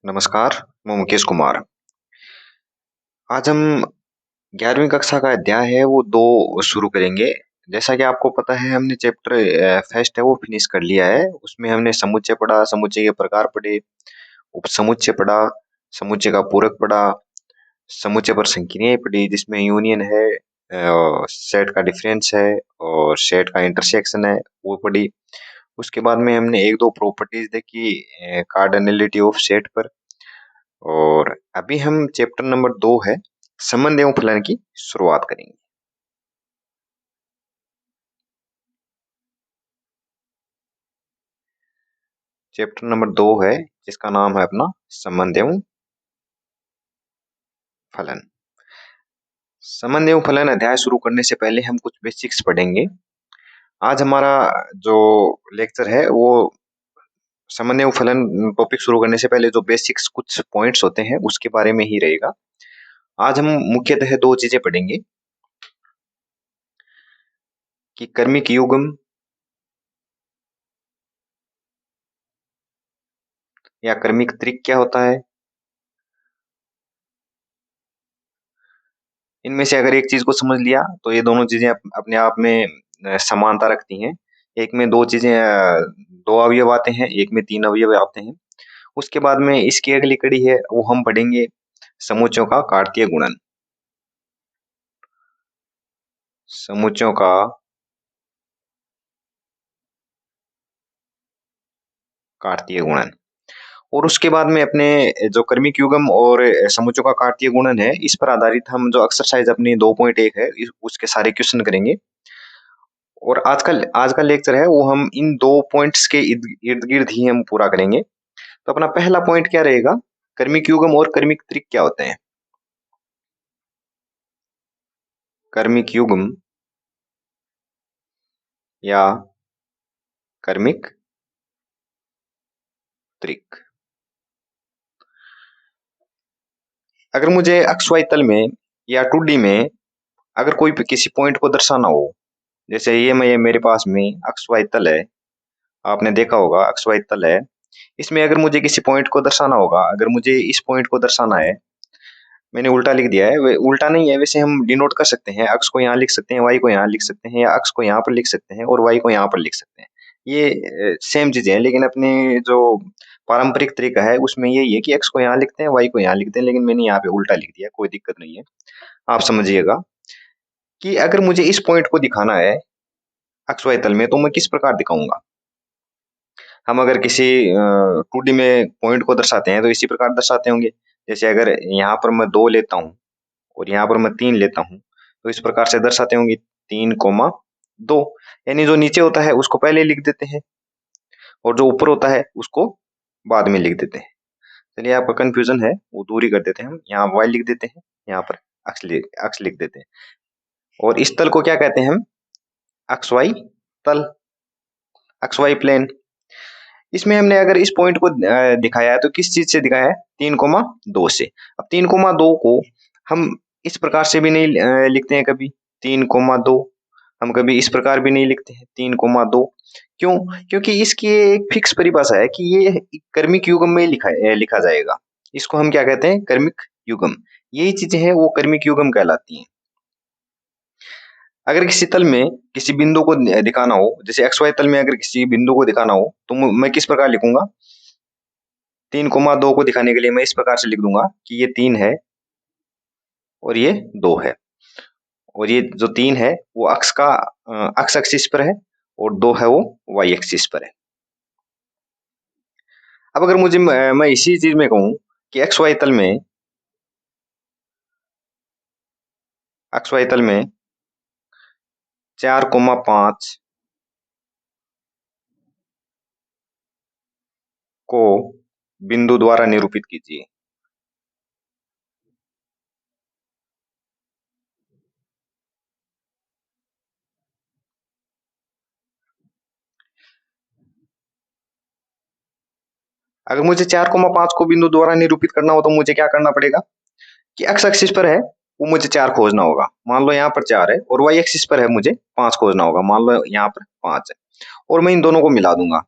नमस्कार, मैं मुकेश कुमार। आज हम 11वीं कक्षा का अध्याय है वो 2 शुरू करेंगे। जैसा कि आपको पता है हमने चैप्टर फर्स्ट है वो फिनिश कर लिया है। उसमें हमने समुच्चय पढ़ा, समुच्चय के प्रकार पढ़े, उपसमुच्चय पढ़ा, समुच्चय का पूरक पढ़ा, समुच्चय पर संक्रियाएँ पढ़ी जिसमें यूनियन है, सेट का डिफरेंस है और सेट का इंटरसेक्शन है वो पढ़ी। उसके बाद में हमने 1-2 प्रॉपर्टीज देखी कार्डिनैलिटी ऑफ सेट पर। और अभी हम चैप्टर नंबर 2 है संबंध एवं फलन की शुरुआत करेंगे। चैप्टर नंबर 2 है जिसका नाम है अपना संबंध एवं फलन। संबंध एवं फलन अध्याय शुरू करने से पहले हम कुछ बेसिक्स पढ़ेंगे। आज हमारा जो लेक्चर है वो संबंध एवं फलन टॉपिक शुरू करने से पहले जो बेसिक्स कुछ पॉइंट्स होते हैं उसके बारे में ही रहेगा। आज हम मुख्यतः 2 चीजें पढ़ेंगे कि कर्मिक युग्म या कर्मिक त्रिक क्या होता है। इनमें से अगर एक चीज को समझ लिया तो ये दोनों चीजें अपने आप में समानता रखती हैं। एक में 2 चीजें 2 अवयव आते हैं, एक में 3 अवयव आते हैं। उसके बाद में इसकी अगली कड़ी है वो हम पढ़ेंगे समुच्चयों का कार्तीय गुणन। समुच्चयों का कार्तीय गुणन और उसके बाद में अपने जो कर्मिक युग्म और समुच्चयों का कार्तीय गुणन है इस पर आधारित हम जो एक्सरसाइज अपनी 2.1 है उसके सारे क्वेश्चन करेंगे। और आज का लेक्चर है वो हम इन 2 पॉइंट्स के इर्द गिर्द ही हम पूरा करेंगे। तो अपना पहला पॉइंट क्या रहेगा, कर्मिक युग्म और कर्मिक त्रिक क्या होते हैं। कर्मिक युग्म या कर्मिक त्रिक। अगर मुझे XY तल में या 2D में अगर कोई किसी पॉइंट को दर्शाना हो, जैसे ये मैं मेरे पास में XY तल है, आपने देखा होगा XY तल है। इसमें अगर मुझे किसी पॉइंट को दर्शाना होगा, अगर मुझे इस पॉइंट को दर्शाना है, मैंने उल्टा लिख दिया है, उल्टा नहीं है, वैसे हम डिनोट कर सकते हैं, अक्ष को यहाँ लिख सकते हैं, वाई को यहाँ लिख सकते हैं, या अक्ष को यहाँ पर लिख सकते हैं और वाई को यहाँ पर लिख सकते हैं। ये सेम चीजें हैं, लेकिन अपने जो पारंपरिक तरीका है उसमें यही है कि एक्स को यहाँ लिखते हैं, वाई को यहाँ लिखते हैं, लेकिन मैंने यहाँ पे उल्टा लिख दिया, कोई दिक्कत नहीं है। आप समझिएगा कि अगर मुझे इस पॉइंट को दिखाना है एक्स वाई तल में तो मैं किस प्रकार दिखाऊंगा। हम अगर किसी 2D में पॉइंट को दर्शाते हैं तो इसी प्रकार दर्शाते होंगे। जैसे अगर यहाँ पर मैं 2 लेता हूँ और यहाँ पर मैं 3 लेता हूँ तो इस प्रकार से दर्शाते होंगे 3,2, यानी जो नीचे होता है उसको पहले लिख देते हैं और जो ऊपर होता है उसको बाद में लिख देते हैं। चलिए आपका कंफ्यूजन है वो दूरी कर देते हैं, हम यहाँ वाई लिख देते हैं, यहाँ पर अक्ष लिख देते हैं। और इस तल को क्या कहते हैं हम, एक्स वाई तल, एक्स वाई प्लेन। इसमें हमने अगर इस पॉइंट को दिखाया है तो किस चीज से दिखाया है, 3,2 से। अब 3,2 को हम इस प्रकार से भी नहीं लिखते हैं कभी 3,2, हम कभी इस प्रकार भी नहीं लिखते हैं 3,2। क्यों? क्योंकि इसकी एक फिक्स परिभाषा है कि ये कर्मिक युग्म में लिखा जाएगा। इसको हम क्या कहते हैं, कर्मिक युग्म। यही चीजें हैं वो कर्मिक युग्म कहलाती हैं। अगर किसी तल में किसी बिंदु को दिखाना हो, जैसे XY तल में अगर किसी बिंदु को दिखाना हो तो मैं किस प्रकार लिखूंगा, 3,2 को दिखाने के लिए मैं इस प्रकार से लिख दूंगा कि ये 3 है और ये 2 है, और ये जो 3 है वो अक्ष एक्सिस पर है और 2 है वो वाई एक्सिस पर है। अब अगर मुझे मैं इसी चीज में कहूं कि XY तल में 4,5 को बिंदु द्वारा निरूपित कीजिए। अगर मुझे 4,5 को बिंदु द्वारा निरूपित करना हो तो मुझे क्या करना पड़ेगा कि एक्स एक्सिस पर है वो मुझे 4 खोजना होगा, मान लो यहाँ पर 4 है, और वाई एक्सिस पर है मुझे 5 खोजना होगा, मान लो यहाँ पर 5 है, और मैं इन दोनों को मिला दूंगा।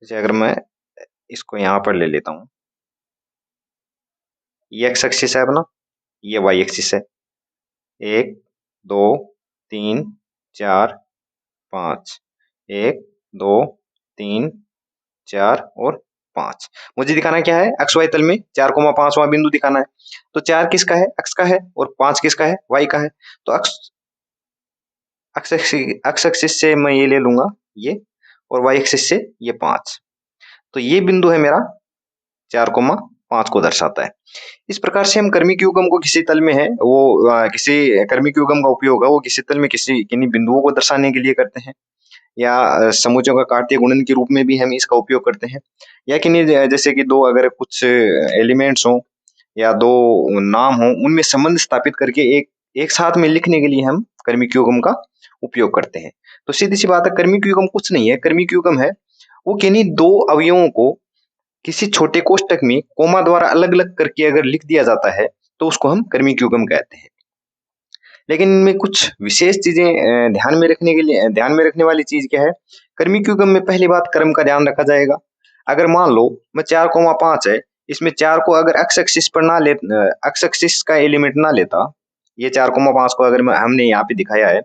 जैसे अगर मैं इसको यहाँ पर ले लेता हूँ ये एक्स एक्सिस है अपना, ये वाई एक्सिस है। 1 2 3 4 5, 1 2 3 4 और 5। मुझे दिखाना क्या है, एक्स वाई तल में 4,5वां बिंदु दिखाना है। तो 4 किसका है, एक्स का है, और 5 किसका है, वाई का है। तो एक्स एक्स एक्सिस से मैं ये ले लूंगा ये, और वाई एक्सिस से ये 5। तो ये बिंदु है मेरा 4,5 को दर्शाता है। इस प्रकार से हम कर्मिक युग्म को किसी तल में है वो किसी कर्मिक युग्म का उपयोग है वो किसी तल में किसी किन्हीं बिंदुओं को दर्शाने के लिए करते हैं, या समुच्चयों का कार्तीय गुणन के रूप में भी हम इसका उपयोग करते हैं, या किन्हीं जैसे कि दो अगर कुछ एलिमेंट्स हों या दो नाम हों, उनमें संबंध स्थापित करके एक एक साथ में लिखने के लिए हम कर्मिक युग्म का उपयोग करते हैं। तो सीधी सी बात है, कर्मिक युग्म कुछ नहीं है, कर्मिक युग्म है वो किन्हीं दो अवयवों को किसी छोटे कोष्ठक में कोमा द्वारा अलग अलग करके अगर लिख दिया जाता है तो उसको हम कर्मिक युग्म कहते हैं। लेकिन इनमें कुछ विशेष चीजें ध्यान में रखने वाली चीज क्या है, कर्मिक युग्म में पहली बात क्रम का ध्यान रखा जाएगा। अगर मान लो मैं 4,5 है, इसमें 4 को अगर एक्स एक्सिस पर ना ले, एक्स एक्सिस का एलिमेंट ना लेता, ये 4,5 को अगर हमने यहाँ पे दिखाया है,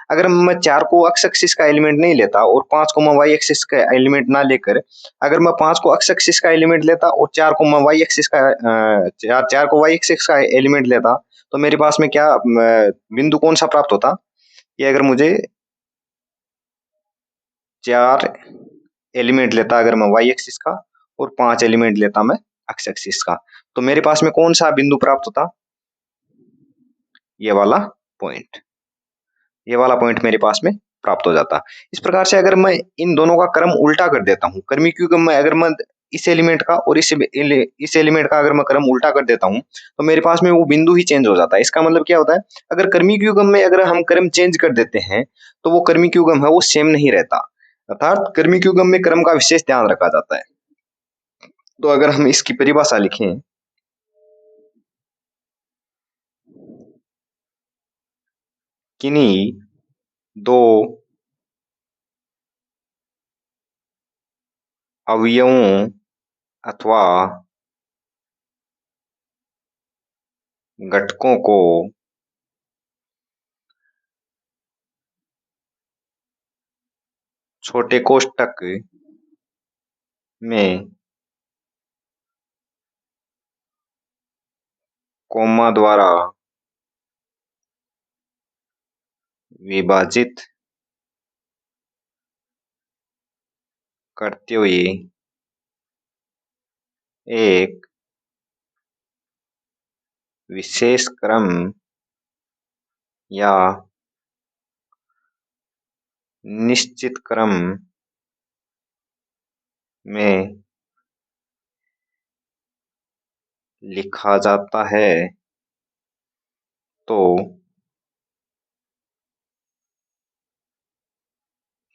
अगर मैं 4 को एक्स एक्सिस का एलिमेंट नहीं लेता और 5 को मैं वाई एक्सिस का एलिमेंट ना लेकर, अगर मैं 5 को एक्स एक्सिस का एलिमेंट लेता और 4 को मैं वाई एक्सिस का 4 को वाई एक्सिस का एलिमेंट लेता, तो मेरे पास में क्या बिंदु कौन सा प्राप्त होता, कि अगर मुझे 4 एलिमेंट लेता अगर मैं वाई एक्सिस का और 5 एलिमेंट लेता मैं एक्स एक्सिस का, तो मेरे पास में कौन सा बिंदु प्राप्त होता, ये वाला पॉइंट, ये वाला पॉइंट मेरे पास में प्राप्त हो जाता। इस प्रकार से अगर मैं इन दोनों का क्रम उल्टा कर देता हूँ, कर्मिक युग्म में अगर मैं इस एलिमेंट का और इस एलिमेंट का अगर मैं क्रम उल्टा कर देता हूँ, तो मेरे पास में वो बिंदु ही चेंज हो जाता है। इसका मतलब क्या होता है, अगर कर्मिक युग्म में अगर हम क्रम चेंज कर देते हैं तो वो कर्मिक युग्म है वो सेम नहीं रहता, अर्थात कर्मिक युग्म में क्रम का विशेष ध्यान रखा जाता है। तो अगर हम इसकी परिभाषा लिखें, किन्हीं दो अवयवों अथवा घटकों को छोटे कोष्ठक में कोमा द्वारा विभाजित करते हुए एक विशेष क्रम या निश्चित क्रम में लिखा जाता है, तो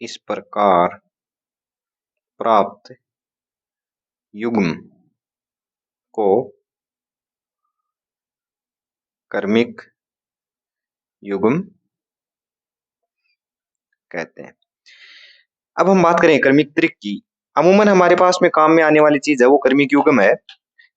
इस प्रकार प्राप्त युग्म को कर्मिक युग्म कहते हैं। अब हम बात करें कर्मिक त्रिक की। अमूमन हमारे पास में काम में आने वाली चीज है वो कर्मिक युग्म है।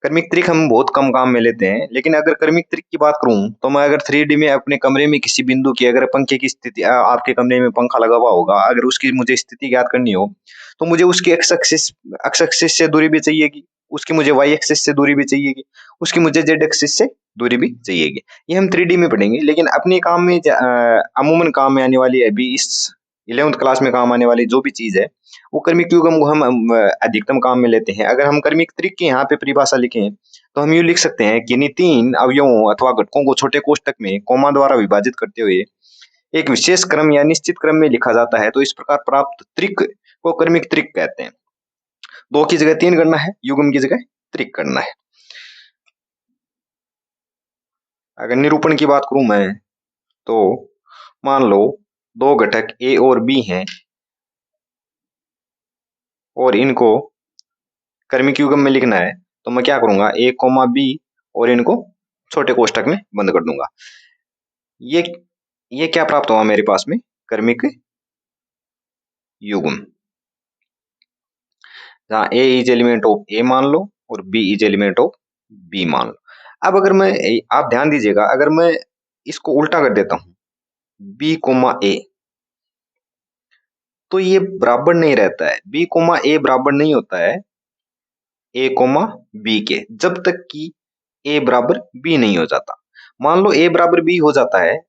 कर्मिक त्रिक हम बहुत कम काम में लेते हैं, लेकिन अगर कर्मिक त्रिक की बात करूं तो मैं अगर 3D में अपने कमरे में किसी बिंदु की अगर पंखे की स्थिति, आपके कमरे में पंखा लगा हुआ होगा, अगर उसकी मुझे स्थिति ज्ञात करनी हो तो मुझे उसकी एक्स एक्सिस से दूरी भी चाहिएगी, उसकी मुझे वाई एक्सिस से दूरी भी चाहिएगी, उसकी मुझे जेड एक्सिस से दूरी भी चाहिएगी। ये हम 3D में पढ़ेंगे, लेकिन अपने काम में अमूमन काम में आने वाली अभी इस 11वीं क्लास में काम आने वाली जो भी चीज है वो कर्मिक युग्म को हम अधिकतम काम में लेते हैं। अगर हम कर्मिक त्रिक की यहाँ पे परिभाषा लिखें तो हम यूँ लिख सकते हैं कि इन्हीं 3 अवयवों अथवा घटकों को छोटे कोष्ठक में कोमा द्वारा विभाजित करते हुए एक विशेष क्रम या निश्चित क्रम में लिखा जाता है, तो इस प्रकार प्राप्त त्रिक को कर्मिक त्रिक कहते हैं। 2 की जगह 3 करना है, युग्म की जगह त्रिक करना है। अगर निरूपण की बात करूं मैं, तो मान लो 2 घटक ए और बी हैं और इनको कर्मिक युग्म में लिखना है, तो मैं क्या करूंगा, ए कोमा बी और इनको छोटे कोष्ठक में बंद कर दूंगा। ये ये क्या प्राप्त हुआ मेरे पास में, कर्मिक युग्म, जहाँ A is element of A मान लो और B is element of B मान लो। अब अगर मैं, आप ध्यान दीजिएगा, अगर मैं इसको उल्टा कर देता हूं, बी कोमा ए, तो ये बराबर नहीं रहता है, बी कोमा ए बराबर नहीं होता है ए कोमा बी के, जब तक कि ए बराबर बी नहीं हो जाता। मान लो ए बराबर बी हो जाता है,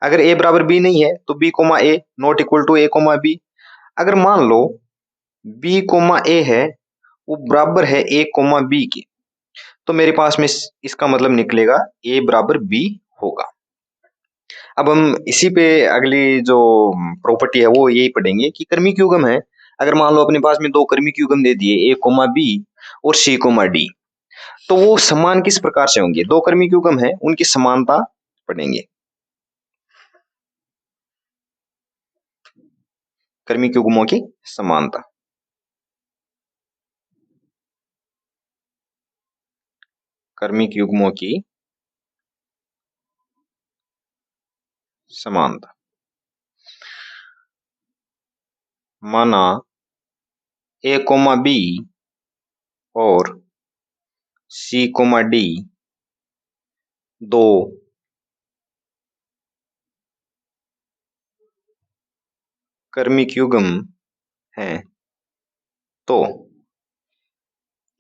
अगर ए बराबर बी नहीं है तो B comma A not equal to A comma B. अगर मान लो बी कोमा ए है, वो बराबर है ए कोमा बी के, तो मेरे पास में इसका मतलब निकलेगा ए बराबर बी होगा। अब हम इसी पे अगली जो प्रॉपर्टी है वो यही पढ़ेंगे कि कर्मिक युग्म है, अगर मान लो अपने पास में दो कर्मिक युग्म दे दिए ए कोमा बी और सी कोमा डी, तो वो समान किस प्रकार से होंगे, दो कर्मिक युग्म है उनकी समानता पढ़ेंगे। कर्मिक युग्मों की समानता, कर्मिक युग्मों की समानता। माना ए कोमा बी और सी कोमा डी दो कर्मिक युग्म हैं, तो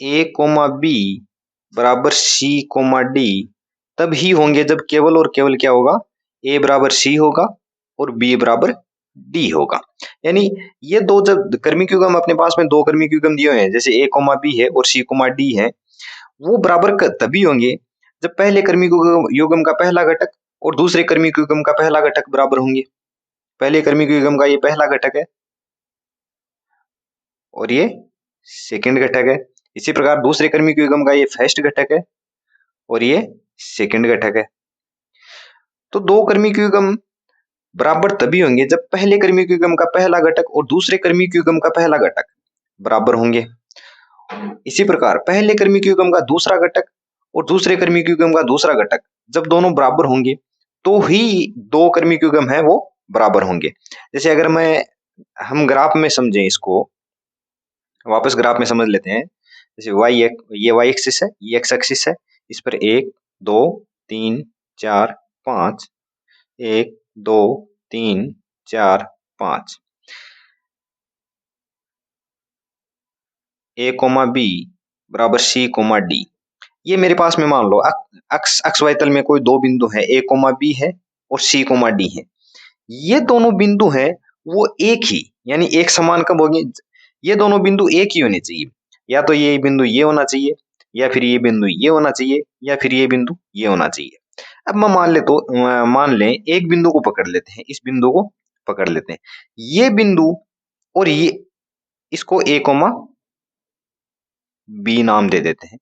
ए कोमा बी बराबर सी कोमा डी तब ही होंगे जब केवल और केवल क्या होगा, ए बराबर सी होगा और बी बराबर डी होगा। यानी ये दो जब कर्मिक युग्म अपने पास में दो कर्मिक युग्म दिए हुए हैं, जैसे ए कोमा बी है और सी कोमा डी है, वो बराबर तभी होंगे जब पहले कर्मिक युग्म का पहला घटक और दूसरे कर्मिक युग्म का पहला घटक बराबर होंगे। पहले कर्मिक युग्म का ये पहला घटक है और ये सेकंड घटक है। इसी प्रकार दूसरे कर्मिक युग्म का ये फर्स्ट घटक है और ये सेकंड घटक है। तो दो कर्मिक युग्म बराबर तभी होंगे जब पहले कर्मिक युग्म का पहला घटक और दूसरे कर्मिक युग्म का पहला घटक बराबर होंगे। इसी प्रकार पहले कर्मिक युग्म का दूसरा घटक और दूसरे कर्मिक युग्म का दूसरा घटक जब दोनों बराबर होंगे तो ही दो कर्मिक युग्म है वो बराबर होंगे। जैसे अगर मैं, हम ग्राफ में समझें इसको, वापस ग्राफ में समझ लेते हैं। जैसे ये वाई एक्सिस है, ये एक्स एक्सिस है, इस पर 1 2 3 4 5, 1 2 3 4 5, ए कोमा बी बराबर सी कोमा डी। ये मेरे पास में मान लो अक्स अक्स वाई तल में कोई दो बिंदु है, ए कोमा बी है और सी कोमा डी है। ये दोनों बिंदु हैं वो एक ही, यानी एक समान कब होंगे, ये दोनों बिंदु एक ही होने चाहिए। या तो ये बिंदु ये होना चाहिए, या फिर ये बिंदु ये होना चाहिए, या फिर ये बिंदु ये होना चाहिए। अब मैं मान लें एक बिंदु को पकड़ लेते हैं, इस बिंदु को पकड़ लेते हैं, ये बिंदु और ये, इसको ए कोमा बी नाम दे देते हैं।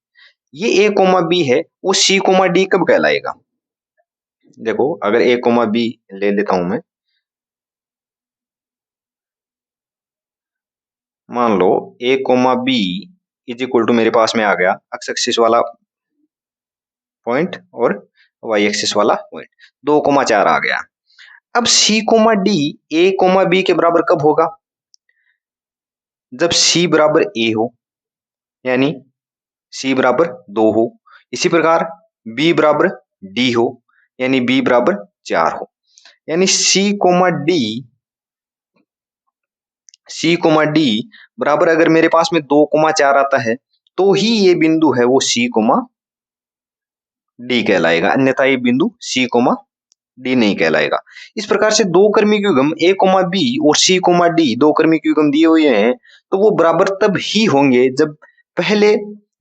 ये ए कोमा बी है, वो सी कोमा डी कब कहलाएगा। देखो अगर ए कोमा बी ले लेता हूं मैं, मान लो a comma b is equal to, मेरे पास में आ गया एक्स एक्सिस वाला पॉइंट और वाई एक्सिस वाला पॉइंट, 2,4 आ गया। अब c comma d a comma b के बराबर कब होगा, जब सी बराबर ए हो, यानी सी बराबर 2 हो। इसी प्रकार बी बराबर डी हो, यानी बी बराबर 4 हो। यानी सी कोमा डी बराबर अगर मेरे पास में 2,4 आता है तो ही ये बिंदु है वो सी कोमा डी कहलाएगा, अन्यथा ये बिंदु सी कोमा डी नहीं कहलाएगा। इस प्रकार से दो कर्मिक युग्म ए कोमा बी और सी कोमा डी दो कर्मिक युग्म दिए हुए हैं, तो वो बराबर तब ही होंगे जब पहले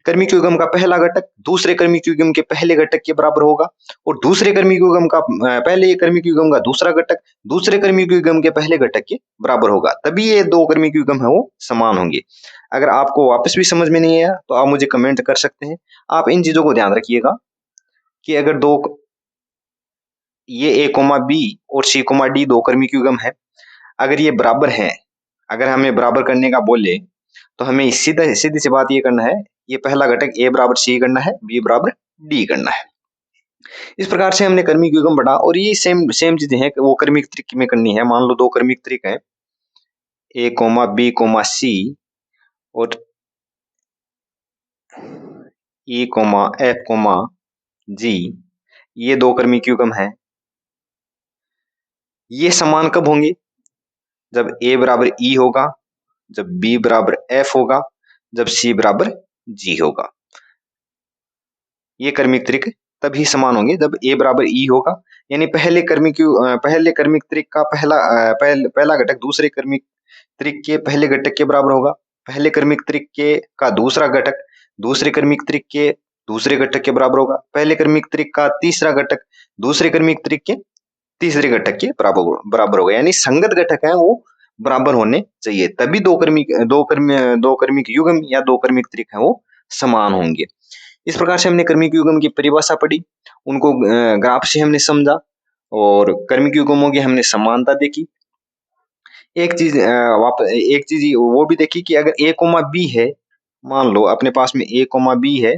कर्मिक युग्म का पहला घटक दूसरे कर्मिक युग्म के पहले घटक के बराबर होगा और दूसरे कर्मिक युग्म का पहले कर्मिक युग्म का दूसरा घटक दूसरे कर्मिक युग्म के पहले घटक के बराबर होगा, तभी ये दो कर्मिक युग्म है वो समान होंगे। अगर आपको वापस भी समझ में नहीं आया तो आप मुझे कमेंट कर सकते हैं। आप इन चीजों को ध्यान रखिएगा कि अगर दो, ये ए कोमा बी और सी कोमा डी दो कर्मिक युग्म है, अगर ये बराबर है, अगर हमें बराबर करने का बोले तो हमें सीधी सी बात ये करना है, ये पहला घटक ए बराबर सी करना है, बी बराबर डी करना है। इस प्रकार से हमने कर्मिक युग्म बढ़ा, और ये सेम सेम चीजें हैं वो कर्मिक त्रिक में करनी है। मान लो दो कर्मिक त्रिक है, ए कोमा बी कोमा सी, और ई कोमा एफ कोमा जी, ये दो कर्मिक युग्म है। ये समान कब होंगे? जब ए बराबर ई होगा, जब बी बराबर एफ होगा, जब सी बराबर जी होगा। ये कर्मिक त्रिक तभी समान होंगे जब ए बराबर ई होगा, यानी पहले कर्मिक त्रिक का पहला घटक दूसरे कर्मिक त्रिक के पहले घटक के बराबर होगा, पहले कर्मिक त्रिक के का दूसरा घटक दूसरे कर्मिक त्रिक के दूसरे घटक के बराबर होगा, पहले कर्मिक त्रिक का तीसरा घटक दूसरे कर्मिक त्रिक के तीसरे घटक के बराबर होगा, यानी संगत घटक है वो बराबर होने चाहिए, तभी दो कर्मिक युग्म या दो कर्मिक त्रिक है वो समान होंगे। इस प्रकार से हमने कर्मिक युग्म की परिभाषा पढ़ी, उनको ग्राफ से हमने समझा और कर्मिक युग्मों की हमने समानता देखी। एक चीज वो भी देखी कि अगर ए कोमा बी है, मान लो अपने पास में ए कोमा बी है,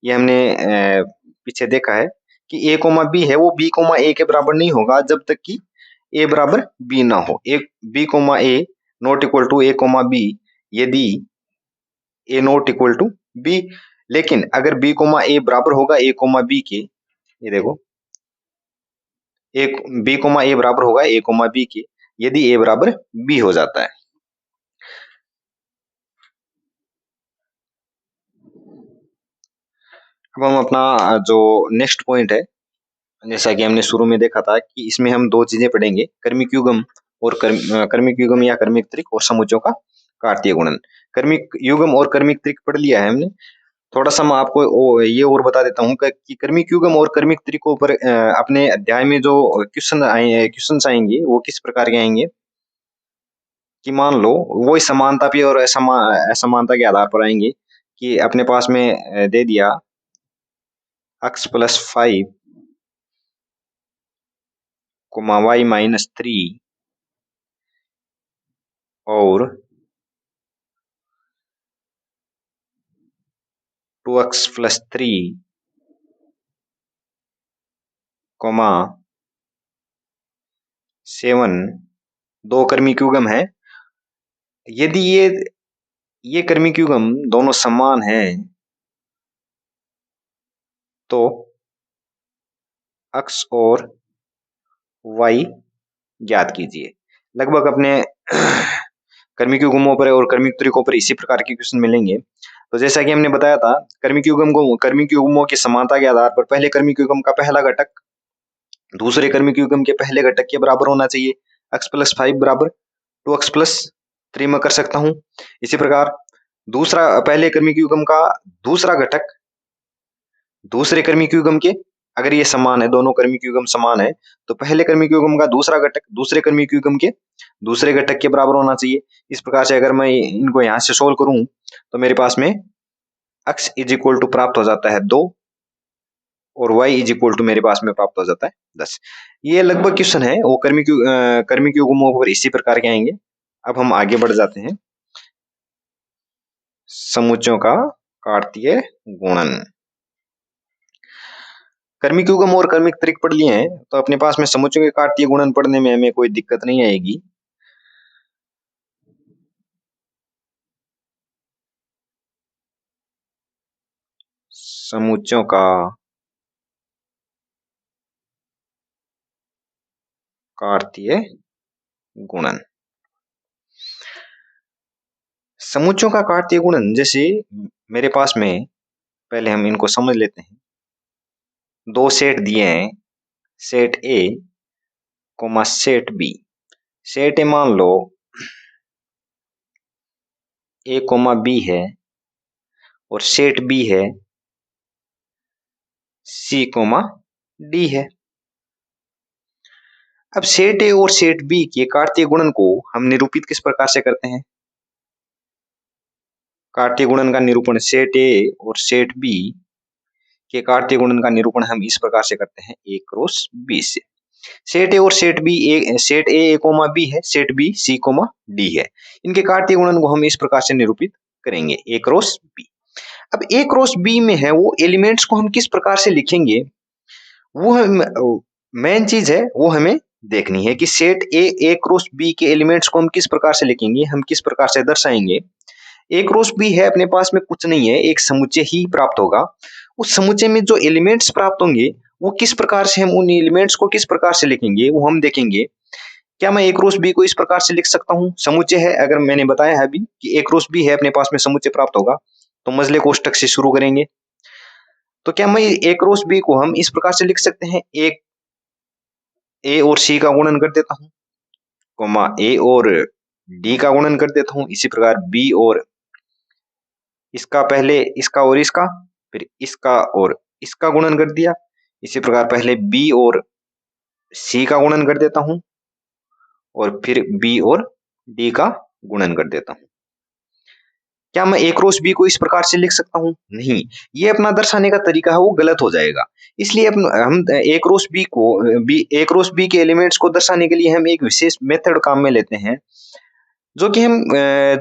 ये हमने पीछे देखा है कि ए कोमा बी है वो बी कोमा ए के बराबर नहीं होगा जब तक कि ए बराबर बी ना हो। एक B comma A not equal to A comma B यदि A not equal to B, लेकिन अगर बी कोमा ए बराबर होगा ए कोमा बी के, ये देखो एक बी कोमा ए बराबर होगा ए कोमा बी के यदि ए बराबर बी हो जाता है। अब हम अपना जो नेक्स्ट पॉइंट है, जैसा कि हमने शुरू में देखा था कि इसमें हम दो चीजें पढ़ेंगे, कर्मिक युग्म और कर्मिक युग्म या कर्मिक त्रिक और समुच्चयों का कार्तीय गुणन। कर्मिक युग्म और कर्मिक त्रिक पढ़ लिया है हमने, थोड़ा सा मैं आपको ये और बता देता हूँ कि कर्मिक युग्म और कर्मिक त्रिकों पर अपने अध्याय में जो क्वेश्चन आएंगे वो किस प्रकार के आएंगे कि मान लो वो समानता पे और असमानता के आधार पर आएंगे कि अपने पास में दे दिया x+5 y-3 और 2x+3 7 दो कर्मिक युग्म है। यदि ये कर्मिक युग्म दोनों समान हैं तो x और y ज्ञात कीजिए। लगभग अपने कर्मिक युग्मों पर और कर्मिक त्रिकों पर इसी प्रकार के क्वेश्चन मिलेंगे। तो जैसा कि हमने बताया था, कर्मिक युग्मों की समानता के आधार पर पहले कर्मिक युग्म का पहला घटक दूसरे कर्मिक युग्म के पहले घटक के बराबर होना चाहिए। x+5 बराबर 2x+3 में कर सकता हूं। इसी प्रकार पहले कर्मिक युग्म का दूसरा घटक दूसरे कर्मिक युग्म के, अगर ये समान है, दोनों कर्मिक युग्म समान है, तो पहले कर्मिक युग्म का दूसरा घटक दूसरे कर्मिक युग्म के दूसरे घटक के बराबर होना चाहिए। इस प्रकार से अगर मैं इनको यहां से सोल्व करूं तो मेरे पास में x इज इक्वल टू प्राप्त हो जाता है 2 और y इज इक्वल टू मेरे पास में प्राप्त हो जाता है 10। ये लगभग क्वेश्चन है वो कर्मिक युग्मों पर इसी प्रकार के आएंगे। अब हम आगे बढ़ जाते हैं, समुच्चयों का कार्तीय गुणन। कर्मिक युग्म और कर्मिक त्रिक पढ़ लिए हैं तो अपने पास में समुच्चयों के कार्तीय गुणन पढ़ने में हमें कोई दिक्कत नहीं आएगी। समुच्चयों का कार्तीय गुणन, समुच्चयों का कार्तीय गुणन जैसे मेरे पास में, पहले हम इनको समझ लेते हैं। दो सेट दिए हैं, set A comma set B. Set A मान लो ए कोमा बी है और सेट बी है सी कोमा डी है। अब सेट ए और सेट बी के कार्तीय गुणन को हम निरूपित किस प्रकार से करते हैं? कार्तीय गुणन का निरूपण सेट ए और सेट बी के कार्तीय गुणन का निरूपण हम इस प्रकार से करते हैं ए क्रॉस बी से। सेट ए और सेट ए कोमा बी है, set B C comma D है। इनके कार्तीय गुणन को हम इस प्रकार से निरूपित करेंगे ए क्रॉस बी। अब ए क्रॉस बी में है वो एलिमेंट्स को हम किस प्रकार से लिखेंगे, वो मेन चीज है वो हमें देखनी है कि सेट ए क्रॉस बी के एलिमेंट्स को हम किस प्रकार से लिखेंगे, हम किस प्रकार से दर्शाएंगे। ए क्रॉस बी है अपने पास में कुछ नहीं है, एक समुच्चय ही प्राप्त होगा। उस समुच्चय में जो एलिमेंट्स प्राप्त होंगे वो किस प्रकार से, हम उन एलिमेंट्स को किस प्रकार से लिखेंगे वो हम देखेंगे। क्या मैं ए क्रॉस बी को इस प्रकार से लिख सकता हूँ? समुच्चय है, अगर मैंने बताया है अभी कि ए क्रॉस बी है अपने पास में समुच्चय प्राप्त होगा, तो मझले कोष्ठक से शुरू करेंगे। तो क्या मैं ए क्रॉस बी को हम इस प्रकार से लिख सकते हैं, एक ए और सी का गुणन कर देता हूँ, कोमा ए और डी का गुणन कर देता हूँ, इसी प्रकार बी और इसका, पहले इसका और इसका, फिर इसका और इसका गुणन कर दिया। इसी प्रकार पहले बी और सी का गुणन कर देता हूं और फिर बी और डी का गुणन कर देता हूं। क्या मैं ए क्रॉस बी को इस प्रकार से लिख सकता हूं? नहीं, ये अपना दर्शाने का तरीका है वो गलत हो जाएगा। इसलिए हम ए क्रॉस बी को, ए क्रॉस बी के एलिमेंट्स को दर्शाने के लिए हम एक विशेष मेथड काम में लेते हैं, जो कि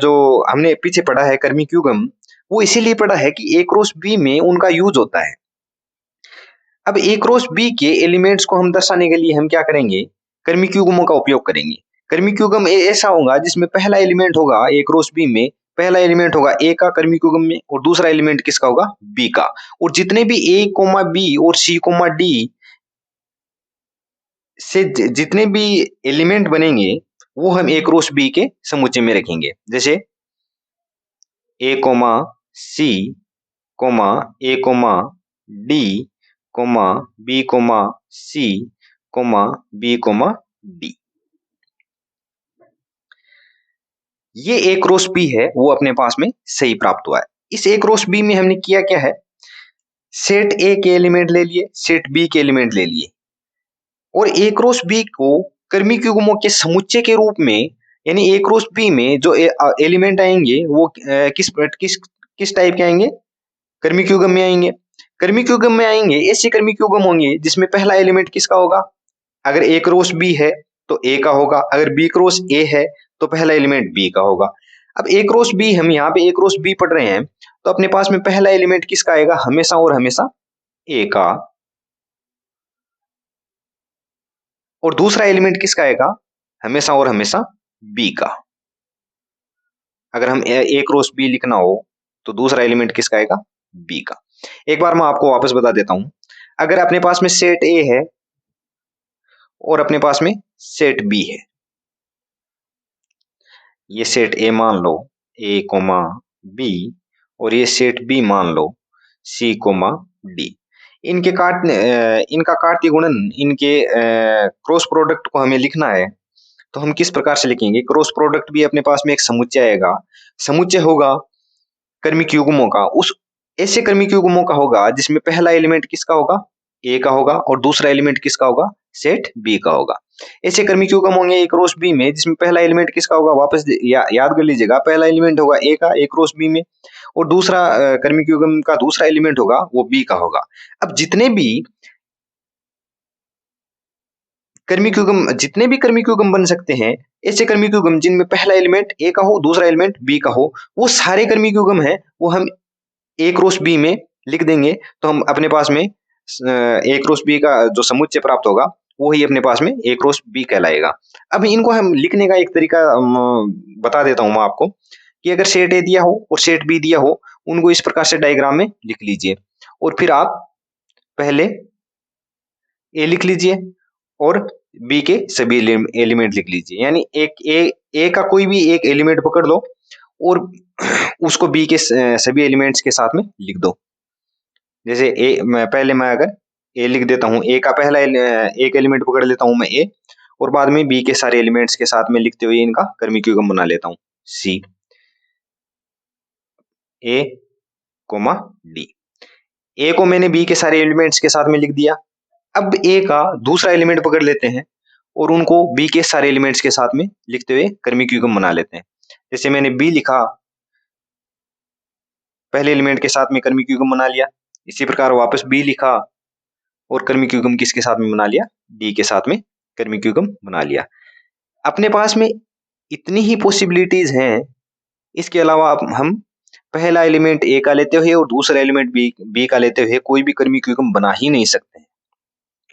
जो हमने पीछे पढ़ा है कर्मीक्यूगम, वो इसीलिए पढ़ा है कि ए क्रॉस बी में उनका यूज होता है। अब ए क्रॉस बी के एलिमेंट्स को हम दर्शाने के लिए हम क्या करेंगे, कर्मीक्यूगमों का उपयोग करेंगे। कर्मीक्यूगम ऐसा होगा जिसमें पहला एलिमेंट होगा ए क्रॉस बी में, पहला एलिमेंट होगा ए का कर्मीक्यूगम में, और दूसरा एलिमेंट किसका होगा, बी का। और जितने भी ए कोमा बी और सी कोमा डी से जितने भी एलिमेंट बनेंगे वो हम ए क्रॉस बी के समुच्चय में रखेंगे। जैसे a comma c comma a comma d comma b comma c comma b comma d. ये ए क्रॉस बी है वो अपने पास में सही प्राप्त हुआ है। इस ए क्रॉस बी में हमने किया क्या है, सेट ए के एलिमेंट ले लिए, सेट बी के एलिमेंट ले लिए, और ए क्रॉस बी को कर्मीक्यूगमों के समुच्चय के रूप में, यानी ए क्रॉस बी में जो एलिमेंट आएंगे वो किस किस किस टाइप के आएंगे, कर्मीक्यूगम में आएंगे। कर्मीक्यूगम में आएंगे ऐसे कर्मीक्यूगम होंगे जिसमें पहला एलिमेंट किसका होगा, अगर ए क्रॉस बी है तो ए का होगा, अगर बी क्रॉस ए है तो पहला एलिमेंट बी का होगा। अब ए क्रॉस बी, हम यहाँ पे ए क्रॉस बी पढ़ रहे हैं, तो अपने पास में पहला एलिमेंट किसका आएगा, हमेशा और हमेशा ए का, और दूसरा एलिमेंट किसका आएगा, हमेशा और हमेशा बी का। अगर हम ए क्रॉस बी लिखना हो तो दूसरा एलिमेंट किसका आएगा, बी का। एक बार मैं आपको वापस बता देता हूं, अगर अपने पास में सेट ए है और अपने पास में सेट बी है, ये सेट ए मान लो ए कोमा बी, और ये सेट बी मान लो सी कोमा डी। इनका कार्तीय गुणन, इनके क्रॉस प्रोडक्ट को हमें लिखना है, तो हम किस प्रकार से लिखेंगे, क्रॉस प्रोडक्ट भी अपने पास में एक समुच्चय आएगा, समुच्चय होगा कर्मीक्यूगमों का, उस ऐसे कर्मीक्यूगमों का होगा जिसमें पहला एलिमेंट किसका होगा, ए का होगा, और दूसरा एलिमेंट किसका होगा, सेट बी का होगा। ऐसे कर्मीक्यूगम होंगे ए क्रॉस बी में जिसमें पहला एलिमेंट किसका होगा, वापस याद कर लीजिएगा, पहला एलिमेंट होगा ए का ए क्रॉस बी में, और दूसरा कर्मीक्यूगम का दूसरा एलिमेंट होगा वो बी का होगा। अब जितने भी कर्मीक्यूगम बन सकते हैं, ऐसे कर्मीक्यूगम जिनमें पहला एलिमेंट ए का हो, दूसरा एलिमेंट बी का हो, वो सारे कर्मीक्यूगम है वो हम ए क्रॉस बी में लिख देंगे, तो हम अपने पास में ए क्रॉस बी का जो समुच्चय प्राप्त होगा वो ही अपने पास में ए क्रॉस बी कहलाएगा। अब इनको हम लिखने का एक तरीका बता देता हूं मैं आपको, कि अगर सेट ए दिया हो और सेट बी दिया हो, उनको इस प्रकार से डायग्राम में लिख लीजिए, और फिर आप पहले ए लिख लीजिए और बी के सभी एलिमेंट लिख लीजिए, यानी एक ए का कोई भी एक एलिमेंट पकड़ लो और उसको बी के सभी एलिमेंट्स के साथ में लिख दो। जैसे पहले मैं अगर ए लिख देता हूँ, ए का पहला एक एलिमेंट पकड़ लेता हूँ मैं ए, और बाद में बी के सारे एलिमेंट्स के साथ में लिखते हुए इनका कर्मीक्यूगम बना लेता हूँ, सी ए कोमा डी। ए को मैंने बी के सारे एलिमेंट्स के साथ में लिख दिया। अब ए का दूसरा एलिमेंट पकड़ लेते हैं और उनको बी के सारे एलिमेंट्स के साथ में लिखते हुए कर्मीक्यूगम बना लेते हैं। जैसे मैंने बी लिखा, पहले एलिमेंट के साथ में कर्मीक्यूगम बना लिया, इसी प्रकार वापस बी लिखा और कर्मीक्यूगम किसके साथ में बना लिया, डी के साथ में कर्मीक्यूगम बना लिया। अपने पास में इतनी ही पॉसिबिलिटीज हैं, इसके अलावा हम पहला एलिमेंट ए का लेते हुए और दूसरा एलिमेंट बी का लेते हुए कोई भी कर्मीक्यूगम बना ही नहीं सकते हैं।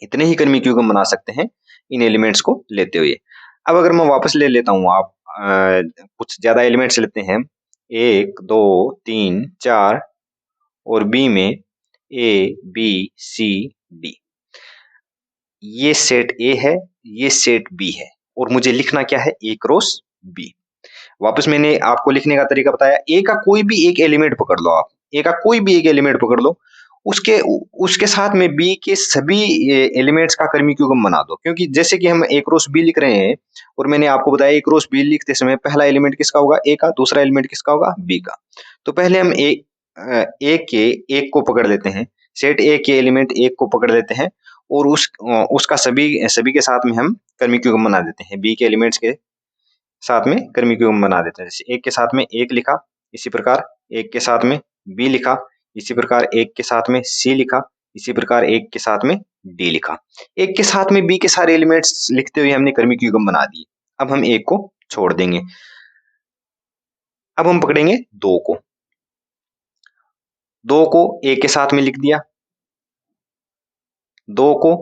इतने ही कर्मीक्यूगम बना सकते हैं इन एलिमेंट्स को लेते हुए। अब अगर मैं वापस ले लेता हूँ, आप कुछ ज्यादा एलिमेंट्स लेते हैं, 1 2 3 4 और बी में ए बी सी डी। ये सेट ए है, ये सेट बी है और मुझे लिखना क्या है, ए क्रॉस बी। वापस मैंने आपको लिखने का तरीका बताया, ए का कोई भी एक एलिमेंट पकड़ लो आप, ए का कोई भी एक एलिमेंट पकड़ लो, उसके उसके साथ में बी के सभी एलिमेंट्स का कर्मिक युग्म बना दो। क्योंकि जैसे कि हम ए क्रॉस बी लिख रहे हैं और मैंने आपको बताया ए क्रॉस बी लिखते समय पहला एलिमेंट किसका होगा, ए का, दूसरा एलिमेंट किसका होगा, बी का। तो पहले हम ए के एक को पकड़ लेते हैं, सेट ए के एलिमेंट एक को पकड़ लेते हैं और उसका सभी सभी के साथ में हम कर्मिक युग्म बना देते हैं, बी के एलिमेंट्स के साथ में कर्मिक युग्म बना देते हैं। जैसे एक के साथ में एक लिखा, इसी प्रकार एक के साथ में बी लिखा, इसी प्रकार एक के साथ में सी लिखा, इसी प्रकार एक के साथ में डी लिखा। एक के साथ में बी के सारे एलिमेंट्स लिखते हुए हमने कर्मिक युग्म बना दिए। अब हम एक को छोड़ देंगे, अब हम पकड़ेंगे दो को। दो को ए के साथ में लिख दिया, दो को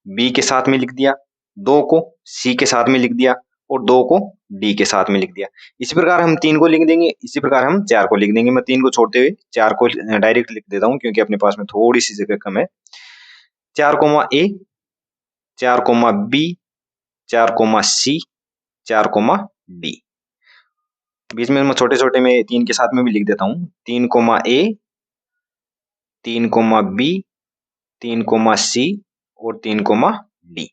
बी के साथ में लिख दिया, दो को सी के साथ में लिख दिया और दो को डी के साथ में लिख दिया। इसी प्रकार हम तीन को लिख देंगे, इसी प्रकार हम चार को लिख देंगे। मैं तीन को छोड़ते हुए चार को डायरेक्ट लिख देता हूं क्योंकि अपने पास में थोड़ी सी जगह कम है। 4 ए, 4 बी, 4 सी, 4 डी। बीच में मैं छोटे छोटे में तीन के साथ में भी लिख देता हूँ। 3 ए, 3 बी, 3 सी और 3 डी।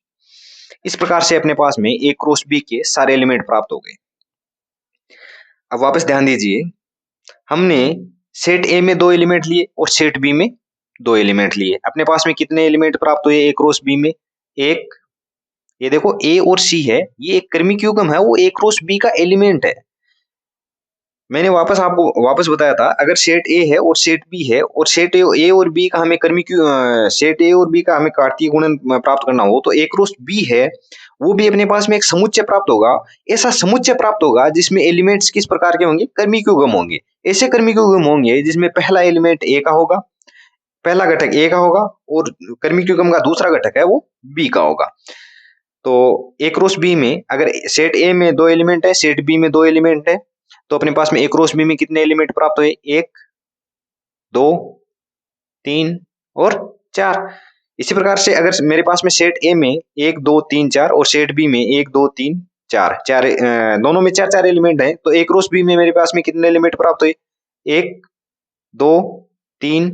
इस प्रकार से अपने पास में ए क्रॉस बी के सारे एलिमेंट प्राप्त हो गए। अब वापस ध्यान दीजिए, हमने सेट ए में 2 एलिमेंट लिए और सेट बी में 2 एलिमेंट लिए। अपने पास में कितने एलिमेंट प्राप्त हुए ए क्रॉस बी में, एक। ये देखो ए और सी है, ये एक कर्मिक युग्म है, वो ए क्रॉस बी का एलिमेंट है। मैंने वापस बताया था, अगर सेट ए है और सेट बी है और सेट ए और बी का हमें सेट ए और बी का हमें कार्तीय गुणन प्राप्त करना हो तो ए क्रॉस बी है, वो भी अपने पास में एक समुच्चय प्राप्त होगा। ऐसा समुच्चय प्राप्त होगा जिसमें एलिमेंट्स किस प्रकार के होंगे, कर्मिक युग्म होंगे। ऐसे कर्मिक युग्म होंगे जिसमें पहला एलिमेंट ए का होगा, पहला घटक ए का होगा और कर्मिक युग्म का दूसरा घटक है वो बी का होगा। तो ए क्रॉस बी में अगर सेट ए में 2 एलिमेंट है, सेट बी में 2 एलिमेंट है, तो अपने पास में ए क्रॉस बी में कितने एलिमेंट प्राप्त हुए, 1 2 3 और 4। इसी प्रकार से अगर मेरे पास में सेट ए में 1 2 3 4 और सेट बी में 1 2 3 4 दोनों में 4 एलिमेंट है, तो ए क्रॉस बी में मेरे पास में कितने एलिमेंट प्राप्त हुए, 1 2 3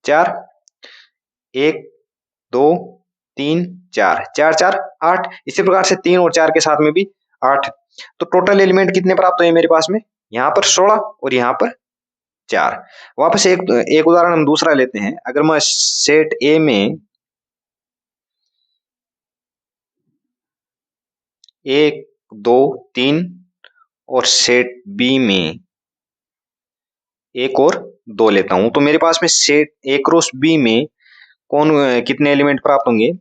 4, 1 2 3 4 4 4 8। इसी प्रकार से 3 और 4 के साथ में भी 8। तो टोटल एलिमेंट कितने प्राप्त हुए मेरे पास में, यहाँ पर 16 और यहाँ पर 4। वापस एक उदाहरण हम दूसरा लेते हैं। अगर मैं सेट ए में 1 2 3 और सेट बी में 1 और 2 लेता हूं, तो मेरे पास में सेट ए क्रॉस बी में कितने एलिमेंट प्राप्त होंगे।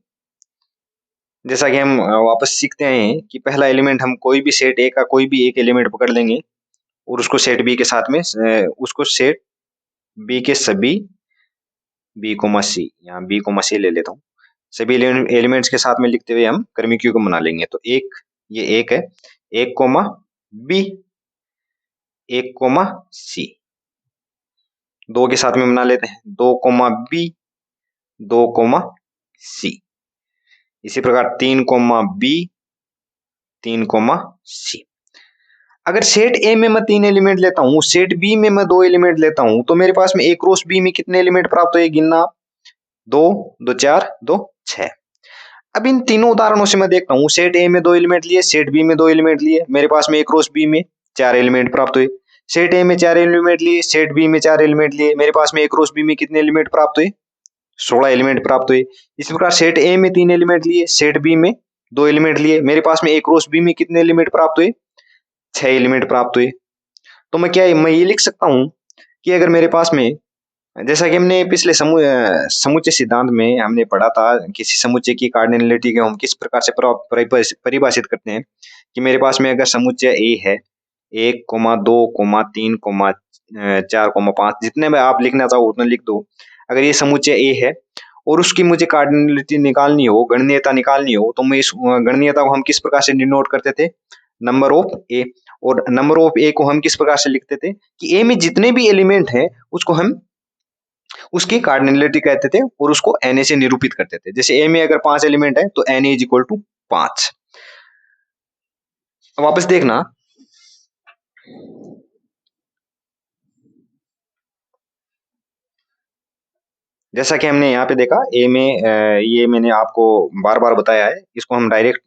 जैसा कि हम वापस सीखते हैं कि पहला एलिमेंट हम कोई भी सेट ए का कोई भी एक एलिमेंट पकड़ लेंगे और उसको सेट बी के साथ में उसको सेट बी के सभी बी कोमा सी, यहाँ बी कोमा सी ले लेता हूँ, सभी एलिमेंट्स के साथ में लिखते हुए हम कर्मिक युग्म बना लेंगे। तो एक, ये एक है, 1 बी, 1 सी, 2 के साथ में बना लेते हैं, 2 बी, 2 सी। इसी प्रकार 3 बी, 3 सी। अगर सेट ए में मैं 3 एलिमेंट लेता हूँ, सेट बी में मैं 2 एलिमेंट लेता हूँ, तो मेरे पास में ए क्रॉस बी में कितने एलिमेंट प्राप्त हुए, गिनना, 2 2 4 2 6। अब इन तीनों उदाहरणों से मैं देखता हूँ, सेट ए में 2 एलिमेंट लिए, सेट बी में 2 एलिमेंट लिए, मेरे पास में ए क्रॉस बी में 4 एलिमेंट प्राप्त हुए। सेट ए में 4 एलिमेंट लिए, सेट बी में 4 एलिमेंट लिए, मेरे पास में ए क्रॉस बी में कितने एलिमेंट प्राप्त हुए, 16 एलिमेंट प्राप्त हुए। इसी प्रकार सेट ए में 3 एलिमेंट लिए, सेट बी में 2 एलिमेंट लिए, मेरे पास में ए क्रॉस बी में कितने एलिमेंट प्राप्त हुए, 6 एलिमेंट प्राप्त हुए। तो मैं ये लिख सकता हूँ कि अगर मेरे पास में, जैसा कि हमने पिछले समुच्चय सिद्धांत में हमने पढ़ा था, किसी समुच्चय की कार्डिनलिटी को हम किस प्रकार से परिभाषित करते हैं, कि मेरे पास में अगर समुच्चय ए है, 1 2 3 4 5, जितने में आप लिखना चाहो उतने लिख दो। अगर ये समुच्चय ए है और उसकी मुझे कार्डिनलिटी निकालनी हो, गणनीयता निकालनी हो, तो मैं इस गणनीयता को हम किस प्रकार से डिनोट करते थे, नंबर ऑफ ए। और नंबर ऑफ ए को हम किस प्रकार से लिखते थे कि ए में जितने भी एलिमेंट हैं उसको हम उसकी कार्डिनलिटी कहते थे और उसको एन ए से निरूपित करते थे। जैसे ए में अगर 5 एलिमेंट है तो N A is equal to 5। वापस देखना, जैसा कि हमने यहाँ पे देखा ए में ये मैंने आपको बार बार बताया है, इसको हम डायरेक्ट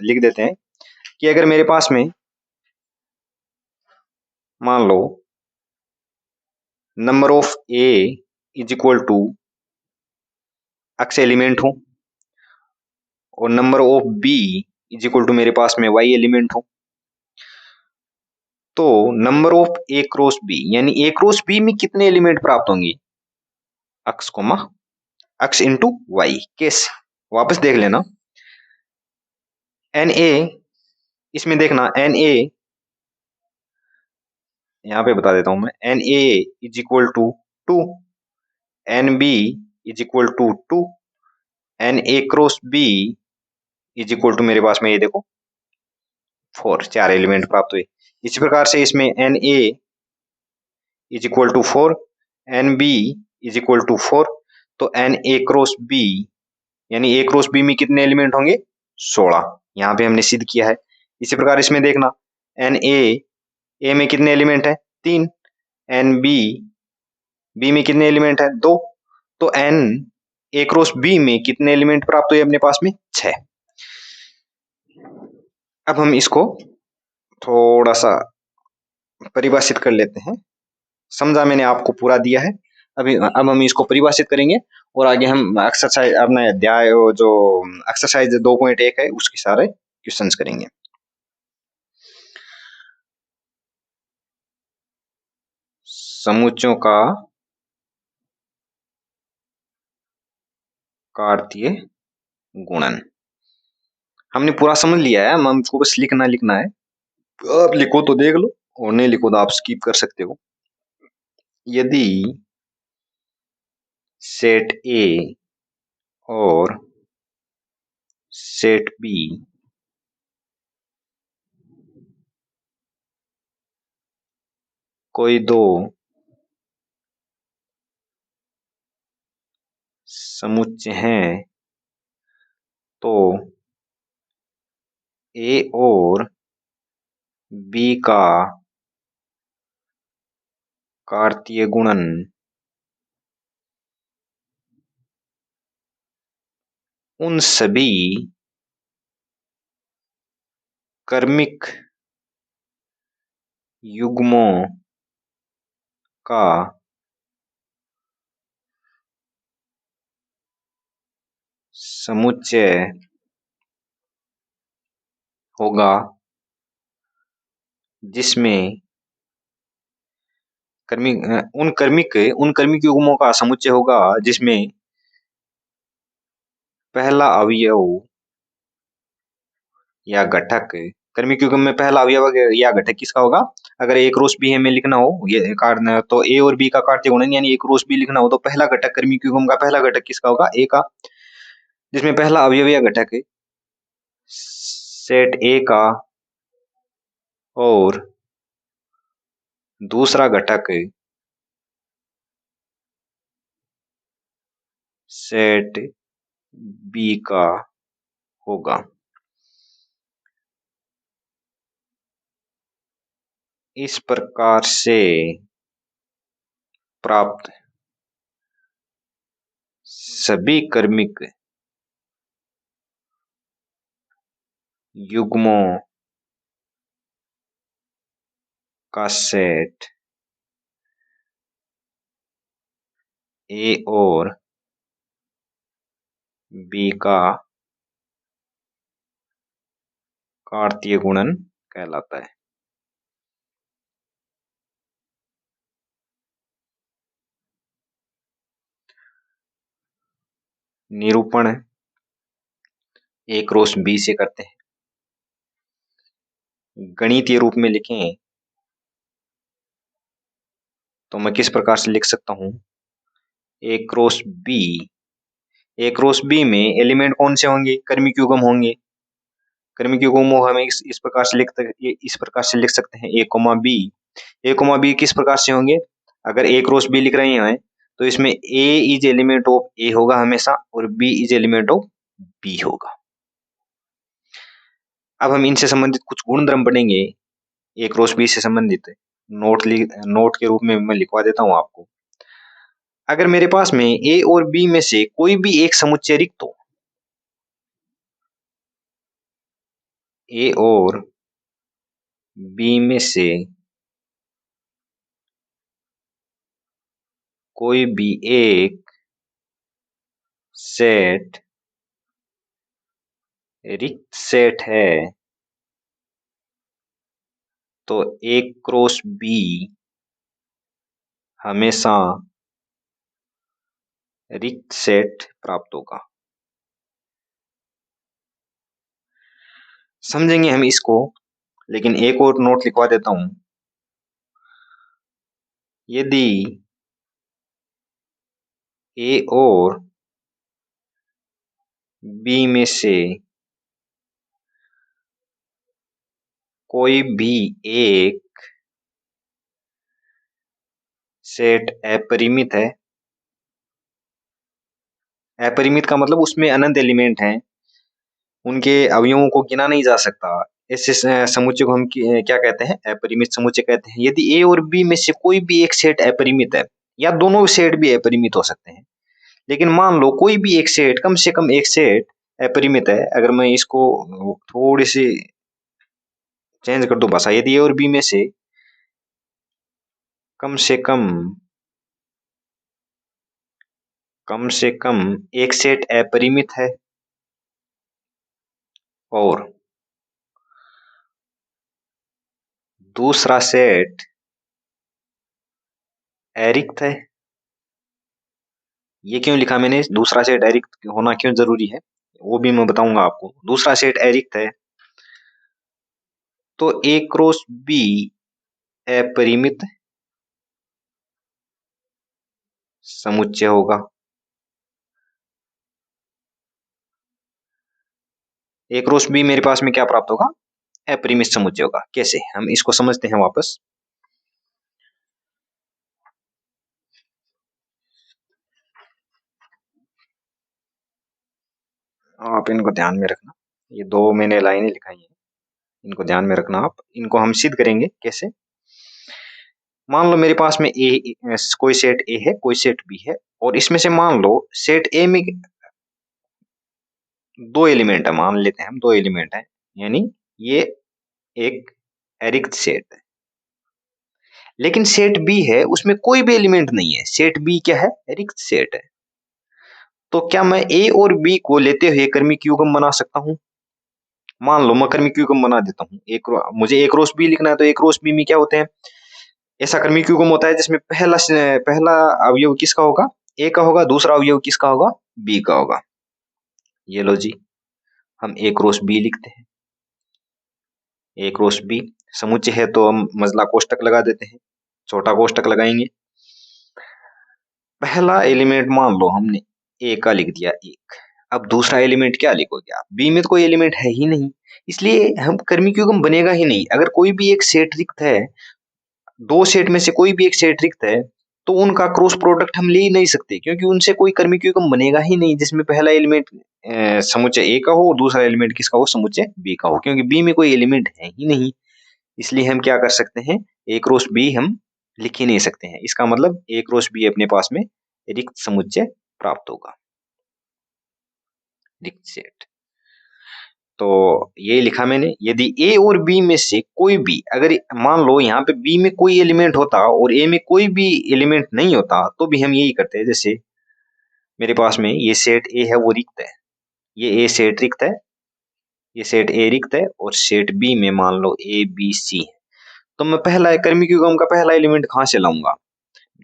लिख देते हैं कि अगर मेरे पास में मान लो number of a is equal to x element हो और number of b is equal to मेरे पास में वाई एलिमेंट हो, तो number of a cross b यानी ए क्रॉस बी में कितने एलिमेंट प्राप्त होंगे, x comma x into y. कैसे, वापस देख लेना, एन ए, इसमें देखना एन ए, यहाँ पे बता देता हूं मैं, N A is equal to 2, N B is equal to 2, N A cross B is equal to मेरे पास में ये देखो 4, 4 एलिमेंट प्राप्त हुए। इसी प्रकार से इसमें N A is equal to 4, N B is equal to 4, तो एन ए क्रॉस बी यानी ए क्रॉस बी में कितने एलिमेंट होंगे, 16। यहाँ पे हमने सिद्ध किया है। इसी प्रकार इसमें देखना, एन ए में कितने एलिमेंट है, 3, एन बी में कितने एलिमेंट है, 2, तो एन ए क्रॉस बी में कितने एलिमेंट प्राप्त हुए अपने पास में, 6। अब हम इसको थोड़ा सा परिभाषित कर लेते हैं। समझा मैंने आपको पूरा दिया है, अभी अब हम इसको परिभाषित करेंगे और आगे हम एक्सरसाइज अपना अध्याय जो एक्सरसाइज 2.1 है उसके सारे क्वेश्चंस करेंगे। समुच्चयों का कार्तीय गुणन हमने पूरा समझ लिया है, हमको बस लिखना है। आप लिखो तो देख लो और नहीं लिखो तो आप स्किप कर सकते हो। यदि सेट ए और सेट बी कोई दो समुच्चय हैं तो ए और बी का कार्तीय गुणन उन सभी क्रमिक युग्मों का समुच्चय होगा जिसमें उन क्रमिक युग्मों का समुच्चय होगा जिसमें पहला अवयव या घटक, क्रमिक युग्म में पहला अवयव या घटक किसका होगा, अगर ए क्रॉस बी हमें लिखना हो ये कारण तो ए और बी का कार्तीय गुणन यानी ए क्रॉस बी लिखना हो तो पहला घटक क्रमिक युग्म का पहला घटक किसका होगा, ए का, जिसमें पहला अवयव या घटक सेट ए का और दूसरा घटक सेट बी का होगा। इस प्रकार से प्राप्त सभी क्रमिक युग्मों का सेट ए और बी का कार्तीय गुणन कहलाता है। निरूपण ए क्रॉस बी से करते हैं, गणितीय रूप में लिखें तो मैं किस प्रकार से लिख सकता हूं, ए क्रॉस बी में एलिमेंट कौन से होंगे, क्रमिक युग्म होंगे, क्रमिक युग्मों हम इस प्रकार से लिख सकते हैं, ए कोमा बी। ए कोमा बी किस प्रकार से होंगे? अगर ए क्रॉस बी लिख रहे हैं तो इसमें A is element of A होगा हमेशा और B is element of B होगा। अब हम इनसे संबंधित कुछ गुणधर्म पढ़ेंगे, ए क्रॉस बी से संबंधित। नोट के रूप में मैं लिखवा देता हूं आपको। अगर मेरे पास में ए और बी में से कोई भी एक समुच्चय रिक्त हो, ए और बी में से कोई भी एक सेट रिक्त सेट है तो ए क्रॉस बी हमेशा रिक्त सेट प्राप्त होगा। समझेंगे हम इसको, लेकिन एक और नोट लिखवा देता हूं। यदि ए और बी में से कोई भी एक सेट अपरिमित है, अपरिमित का मतलब उसमें अनंत एलिमेंट हैं, उनके अवयवों को गिना नहीं जा सकता, ऐसे समुच्चय को हम क्या कहते हैं? अपरिमित समुच्चय कहते हैं। यदि ए और बी में से कोई भी एक सेट अपरिमित है, या दोनों सेट भी अपरिमित हो सकते हैं, लेकिन मान लो कोई भी एक सेट, कम से कम एक सेट अपरिमित है। अगर मैं इसको थोड़ी सी चेंज कर दूं भाषा, यदि ए और बी में से कम से कम एक सेट अपरिमित है और दूसरा सेट अरिक्त है। ये क्यों लिखा मैंने? दूसरा सेट अरिक्त होना क्यों जरूरी है वो भी मैं बताऊंगा आपको। दूसरा सेट अरिक्त है तो ए क्रॉस बी अपरिमित समुच्चय होगा। ए क्रॉस बी मेरे पास में क्या प्राप्त होगा? अपरिमित समुच्चय होगा। कैसे? हम इसको समझते हैं वापस। आप इनको ध्यान में रखना, ये दो मैंने लाइनें लिखाई हैं, इनको ध्यान में रखना आप। इनको हम सिद्ध करेंगे कैसे? मान लो मेरे पास में कोई सेट ए है, कोई सेट बी है, और इसमें से मान लो सेट ए में दो एलिमेंट है, मान लेते हैं हम दो एलिमेंट है, यानी ये एक अरिक्त सेट है। लेकिन सेट बी है, उसमें कोई भी एलिमेंट नहीं है, सेट बी क्या है? रिक्त सेट है। तो क्या मैं ए और बी को लेते हुए क्रमिक युग्म बना सकता हूं? मान लो मैं क्रमिक युग्म बना देता हूं, मुझे ए क्रॉस बी लिखना है, तो ए क्रॉस बी में क्या होते हैं? ऐसा क्रमिक युग्म होता है जिसमें पहला अवयव किसका होगा? ए का होगा, दूसरा अवयव किसका होगा? बी का होगा। ये लो जी, हम ए क्रॉस बी लिखते हैं। ए क्रॉस बी समुच्चय है तो हम मजला कोष्टक लगा देते हैं, छोटा कोष्टक लगाएंगे। पहला एलिमेंट मान लो हमने ए का लिख दिया एक, अब दूसरा एलिमेंट क्या लिखोगे आप? बी में तो कोई एलिमेंट है ही नहीं, इसलिए हम क्रमिक युग्म बनेगा ही नहीं। अगर कोई भी एक सेट रिक्त है, दो सेट में से कोई भी एक सेट रिक्त है, तो उनका क्रॉस प्रोडक्ट हम ले ही नहीं सकते, क्योंकि उनसे कोई क्रमिक युग्म बनेगा ही नहीं जिसमें पहला एलिमेंट समुच्चय ए का हो और दूसरा एलिमेंट किसका हो? समुच्चय बी का हो, क्योंकि बी में कोई एलिमेंट है ही नहीं। इसलिए हम क्या कर सकते हैं? ए क्रॉस बी हम लिख ही नहीं सकते हैं। इसका मतलब ए क्रॉस बी अपने पास में रिक्त समुच्चय प्राप्त होगा, रिक्त सेट। तो ये लिखा मैंने, यदि ए और बी में से कोई भी, अगर मान लो यहाँ पे बी में कोई एलिमेंट होता और ए में कोई भी एलिमेंट नहीं होता, तो भी हम यही करते हैं। जैसे मेरे पास में ये सेट ए है, वो रिक्त है, ये ए सेट रिक्त है, ये सेट ए रिक्त है, और सेट बी में मान लो ए बी सी है, तो मैं पहला क्रमिक युग्म का पहला एलिमेंट कहाँ से लाऊंगा?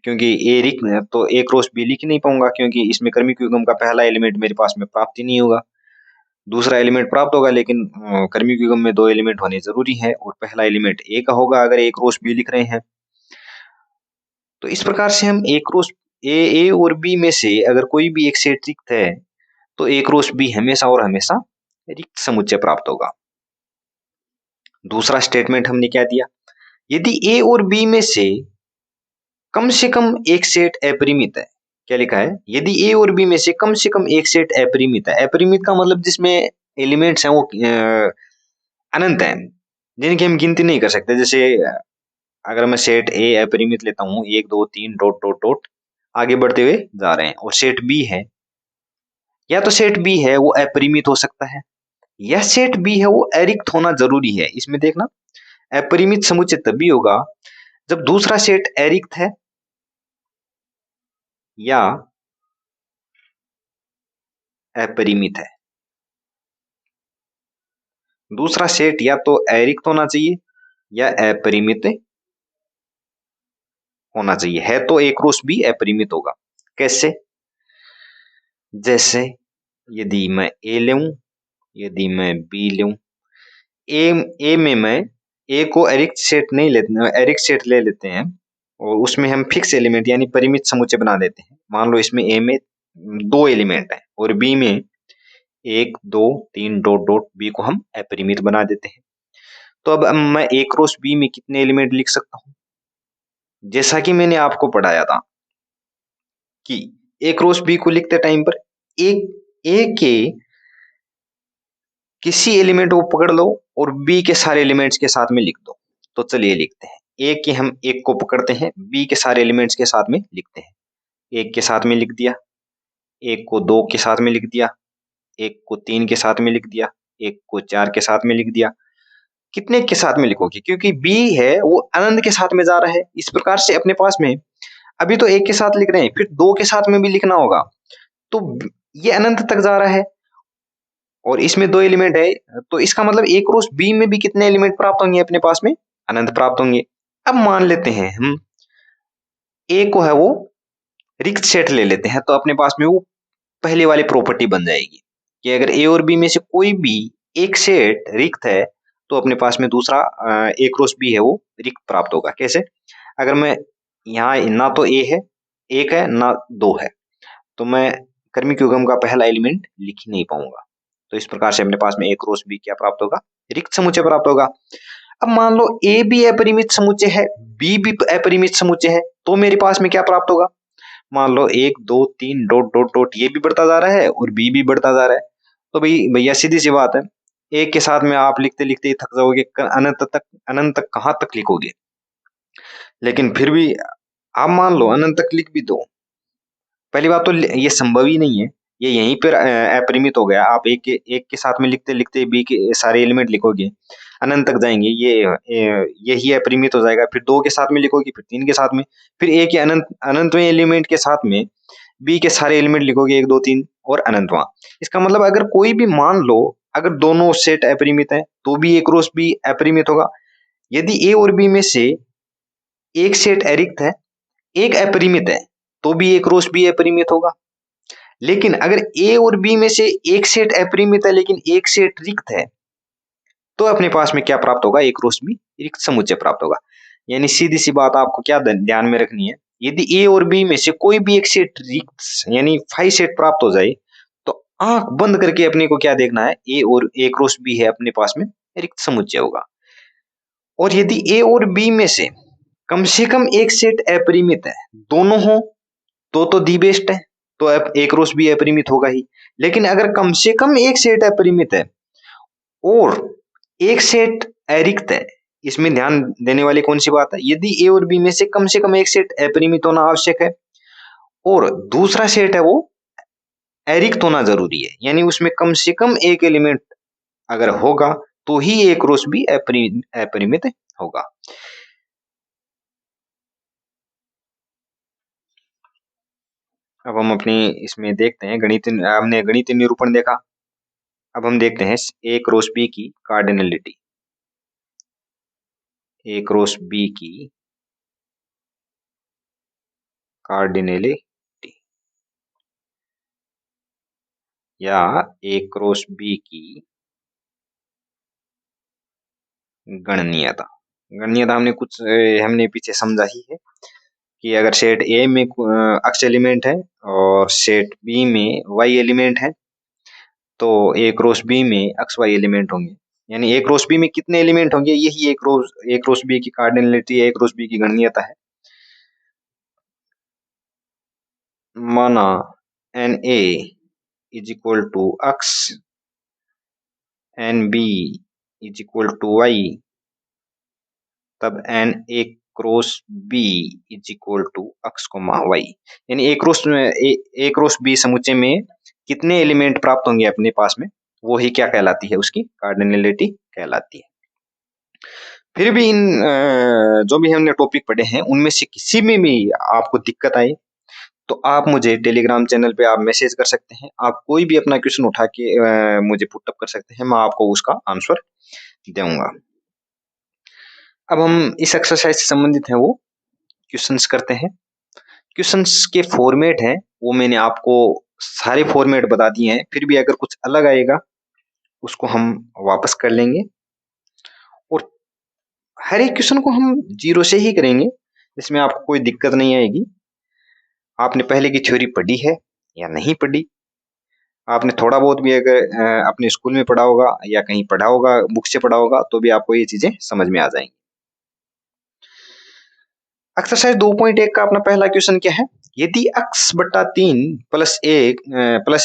क्योंकि ए रिक्त है तो ए क्रॉस बी लिख नहीं पाऊंगा, क्योंकि इसमें क्रमिक युग्म का पहला एलिमेंट मेरे पास में प्राप्त ही नहीं होगा। दूसरा एलिमेंट प्राप्त होगा, लेकिन क्रमिक युग्म में दो एलिमेंट होने जरूरी है, और पहला एलिमेंट ए का होगा अगर ए क्रॉस बी लिख रहे हैं। तो इस प्रकार से हम ए और बी में से अगर कोई भी एक सेट रिक्त है, तो ए क्रॉस बी हमेशा और हमेशा रिक्त समुच्चय प्राप्त होगा। दूसरा स्टेटमेंट हमने क्या दिया, यदि ए और बी में से कम एक सेट अपरिमित है। क्या लिखा है, यदि ए और बी में से कम एक सेट अपरिमित है। अपरिमित का मतलब जिसमें एलिमेंट्स हैं वो अनंत हैं, जिनकी हम गिनती नहीं कर सकते। जैसे अगर मैं सेट ए अपरिमित लेता हूँ, 1 2 3 डॉट डॉट डॉट आगे बढ़ते हुए जा रहे हैं, और सेट बी है, या तो सेट बी है वो अपरिमित हो सकता है, या सेट बी है वो अरिक्त होना जरूरी है। इसमें देखना, अपरिमित समुच्चय तभी होगा जब दूसरा सेट अरिक्त है या अपरिमित है। दूसरा सेट या तो अरिक्त होना चाहिए या अपरिमित होना चाहिए। है तो ए क्रॉस बी अपरिमित होगा। कैसे, जैसे यदि मैं ए लूं, यदि मैं बी लूं, ए में मैं ए को अरिक्त सेट नहीं लेते, अरिक्त सेट ले लेते हैं, और उसमें हम फिक्स एलिमेंट यानी परिमित समुच्चय बना देते हैं। मान लो इसमें ए में 2 एलिमेंट है और बी में 1 2 3 डॉट डॉट, बी को हम अपरिमित बना देते हैं। तो अब मैं ए क्रॉस बी में कितने एलिमेंट लिख सकता हूँ, जैसा कि मैंने आपको पढ़ाया था कि ए क्रॉस बी को लिखते टाइम पर एक ए के किसी एलिमेंट को पकड़ लो और बी के सारे एलिमेंट्स के साथ में लिख दो। तो चलिए लिखते हैं, ए के हम एक को पकड़ते हैं, बी के सारे एलिमेंट्स के साथ में लिखते हैं। एक के साथ में लिख दिया, एक को 2 के साथ में लिख दिया, एक को 3 के साथ में लिख दिया, एक को 4 के साथ में लिख दिया। कितने के साथ में लिखोगे, क्योंकि बी है वो अनंत के साथ में जा रहा है। इस प्रकार से अपने पास में अभी तो एक के साथ लिख रहे हैं, फिर 2 के साथ में भी लिखना होगा, तो ये अनंत तक जा रहा है और इसमें 2 एलिमेंट है, तो इसका मतलब ए क्रॉस बी में भी कितने एलिमेंट प्राप्त होंगे अपने पास में, अनंत प्राप्त होंगे। अब मान लेते हैं हम ए को है वो रिक्त सेट ले लेते हैं, तो अपने पास में वो पहले वाली प्रॉपर्टी बन जाएगी कि अगर ए और बी में से कोई भी एक सेट रिक्त है तो अपने पास में दूसरा ए क्रॉस बी है वो रिक्त प्राप्त होगा। कैसे, अगर मैं यहाँ ना तो ए है, एक है ना 2 है, तो मैं कर्मिक युग्म का पहला एलिमेंट लिख ही नहीं पाऊंगा। तो इस प्रकार से अपने पास में ए क्रॉस बी क्या प्राप्त होगा, रिक्त समुच्चय प्राप्त होगा। अब मान लो ए भी अपरिमित समुच्चय है, बी भी अपरिमित समुच्चय है, तो मेरे पास में क्या प्राप्त होगा, मान लो 1 2 3 डॉट डॉट डॉट, ये भी बढ़ता जा रहा है और बी भी बढ़ता जा रहा है। तो भाई भैया सीधी सी बात है, एक के साथ में आप लिखते लिखते ही थक जाओगे, अनंत तक कहाँ तक लिखोगे। लेकिन फिर भी आप मान लो अनंत तक लिख भी दो, पहली बात तो ये संभव ही नहीं है, ये यहीं पर अपरिमित हो गया। आप एक के साथ में लिखते लिखते बी के सारे एलिमेंट लिखोगे, अनंत तक जाएंगे, यही अपरिमित हो जाएगा। फिर 2 के साथ में लिखोगे, फिर 3 के साथ में, फिर ए के अनंतवें एलिमेंट के साथ में बी के सारे एलिमेंट लिखोगे, 1 2 3 और अनंतवां। इसका मतलब अगर कोई भी मान लो अगर दोनों सेट अपरिमित है तो भी ए क्रॉस बी अपरिमित होगा। यदि ए और बी में से एक सेट अरिक्त है, एक अपरिमित है, तो भी ए क्रॉस बी अपरिमित होगा। लेकिन अगर ए और बी में से एक सेट अपरिमित है लेकिन एक सेट रिक्त है, तो अपने पास में क्या प्राप्त होगा, एक क्रॉस बी रिक्त समुच्चय प्राप्त होगा। यानी सीधी सी बात आपको क्या ध्यान में रखनी है, यदि ए और बी में से कोई भी एक सेट रिक्त यानी 5 सेट प्राप्त हो जाए, तो आंख बंद करके अपने को क्या देखना है, ए और ए क्रॉस बी है अपने पास में रिक्त समुच्चय होगा। और यदि ए और बी में से कम एक सेट अपरिमित है, दोनों हो तो दी बेस्ट है, तो ए क्रॉस बी अपरिमित होगा ही। लेकिन अगर कम से कम एक सेट अपरिमित है और एक सेट अरिक्त है, इसमें ध्यान देने वाली कौन सी बात है, यदि ए और बी में से कम एक सेट अपरिमित होना आवश्यक है और दूसरा सेट है वो अरिक्त होना जरूरी है, यानी उसमें कम से कम एक एलिमेंट अगर होगा तो ही ए क्रॉस बी अपरिमित होगा। अब हम अपनी इसमें देखते हैं गणित, हमने गणितीय निरूपण देखा, अब हम देखते हैं ए क्रॉस बी की कार्डिनलिटी। ए क्रॉस बी की कार्डिनलिटी या ए क्रॉस बी की गणनीयता। गणनीयता हमने कुछ हमने पीछे समझा ही है कि अगर सेट ए में अक्ष एलिमेंट है और सेट बी में वाई एलिमेंट है, तो ए क्रॉस बी में अक्ष वाई एलिमेंट होंगे। यानी ए क्रॉस बी में कितने एलिमेंट होंगे, यही ए क्रॉस बी की कार्डिनलिटी, ए क्रॉस बी की गणनीयता है। माना n A is equal to x, n B is equal to y, तब n A cross B is equal to x comma y. यानी ए क्रॉस बी समुच्चय में कितने एलिमेंट प्राप्त होंगे अपने पास में, वो ही क्या कहलाती है, उसकी कार्डिनलिटी कहलाती है। फिर भी इन जो भी हमने टॉपिक पढ़े हैं उनमें से किसी में भी आपको दिक्कत आए तो आप मुझे टेलीग्राम चैनल पे आप मैसेज कर सकते हैं। आप कोई भी अपना क्वेश्चन उठा के मुझे पुटअप कर सकते हैं, मैं आपको उसका आंसर दूंगा। अब हम इस एक्सरसाइज से संबंधित हैं वो क्वेश्चंस करते हैं। क्वेश्चंस के फॉर्मेट है वो मैंने आपको सारे फॉर्मेट बता दिए हैं, फिर भी अगर कुछ अलग आएगा उसको हम वापस कर लेंगे और हर एक क्वेश्चन को हम जीरो से ही करेंगे, इसमें आपको कोई दिक्कत नहीं आएगी। आपने पहले की थ्योरी पढ़ी है या नहीं पढ़ी, आपने थोड़ा बहुत भी अगर अपने स्कूल में पढ़ा होगा या कहीं पढ़ा होगा, बुक से पढ़ा होगा, तो भी आपको ये चीजें समझ में आ जाएंगी। एक्सरसाइज 2.1 का अपना पहला क्वेश्चन क्या है, यदि x बट्टा 3 प्लस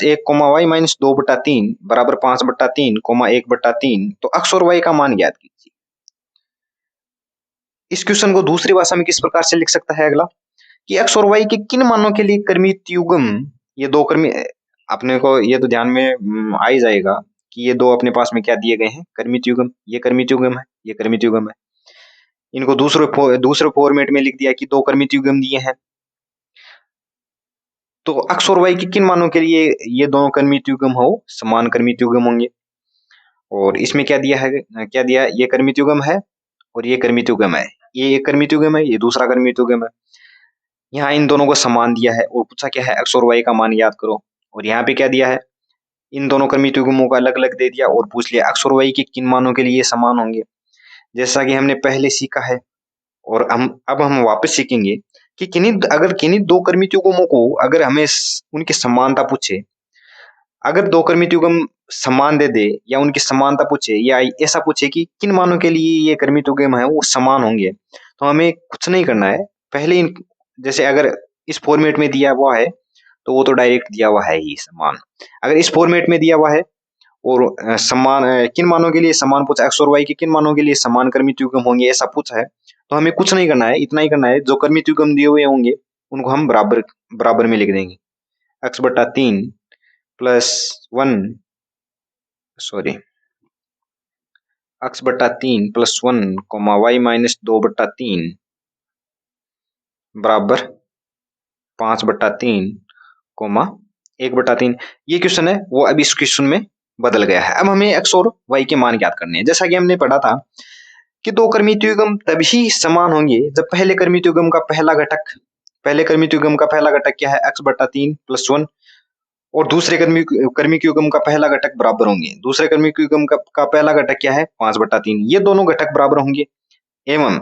एक कोमा वाई माइनस 2/3 बराबर 5/3 कोमा 1/3 तो x और y का मान ज्ञात कीजिए। इस क्वेश्चन को दूसरी भाषा में किस प्रकार से लिख सकता है अगला, कि x और y के किन मानों के लिए कर्मित युग्म, ये दो कर्मी अपने को ये तो ध्यान में आ ही जाएगा कि ये दो अपने पास में क्या दिए गए हैं, कर्मित युग्म, ये कर्मित युग्म है, ये कर्मित युग्म है। इनको दूसरे फॉर्मेट में लिख दिया कि दो कर्मित युग्म दिए हैं, तो x और y के किन मानों के लिए ये दोनों कर्मित युग्म हो समान कर्मित युग्म होंगे। और इसमें क्या दिया है, क्या दिया है, ये कर्मित युग्म है और ये कर्मित युग्म है, ये एक कर्मित युग्म है, ये दूसरा कर्मित युग्म है। यहाँ इन दोनों को समान दिया है और पूछा क्या है, x और y का मान याद करो। और यहाँ पे क्या दिया है, इन दोनों कर्मित युग्मों का अलग अलग दे दिया और पूछ लिया x और y के किन मानों के लिए समान होंगे। जैसा कि हमने पहले सीखा है और अब हम वापस सीखेंगे कि किन्हीं दो कर्मित युग्मों को अगर हमें उनकी समानता पूछे, अगर दो कर्मित युग्म समान दे दे या उनकी समानता पूछे या ऐसा पूछे कि किन मानों के लिए ये कर्मित युग्म है वो समान होंगे, तो हमें कुछ नहीं करना है। पहले इन जैसे अगर इस फॉर्मेट में दिया हुआ है तो वो तो डायरेक्ट दिया हुआ है ही समान। अगर इस फॉर्मेट में दिया हुआ है और किन मानों के लिए समान पूछा, एक्स और वाई के किन मानों के लिए समान कर्मित युग्म होंगे ऐसा पूछा है, तो हमें कुछ नहीं करना है, इतना ही करना है, जो कर्मित युग्म दिए हुए होंगे उनको हम बराबर बराबर में लिख देंगे। x/3 plus 1 sorry x/3 plus 1 comma Y minus 2/3 बराबर 5/3 कोमा 1/3। ये क्वेश्चन है वो अब इस क्वेश्चन में बदल गया है। अब हमें x और y के मान ज्ञात करने हैं। जैसा कि हमने पढ़ा था कि दो कर्मित युग्म तभी समान होंगे जब पहले कर्मित युग्म का पहला घटक क्या है, x/3 प्लस 1 और दूसरे कर्मिक युग्म का पहला घटक बराबर होंगे। दूसरे कर्मिक युग्म का पहला घटक क्या है, 5/3, ये दोनों घटक बराबर होंगे। एवं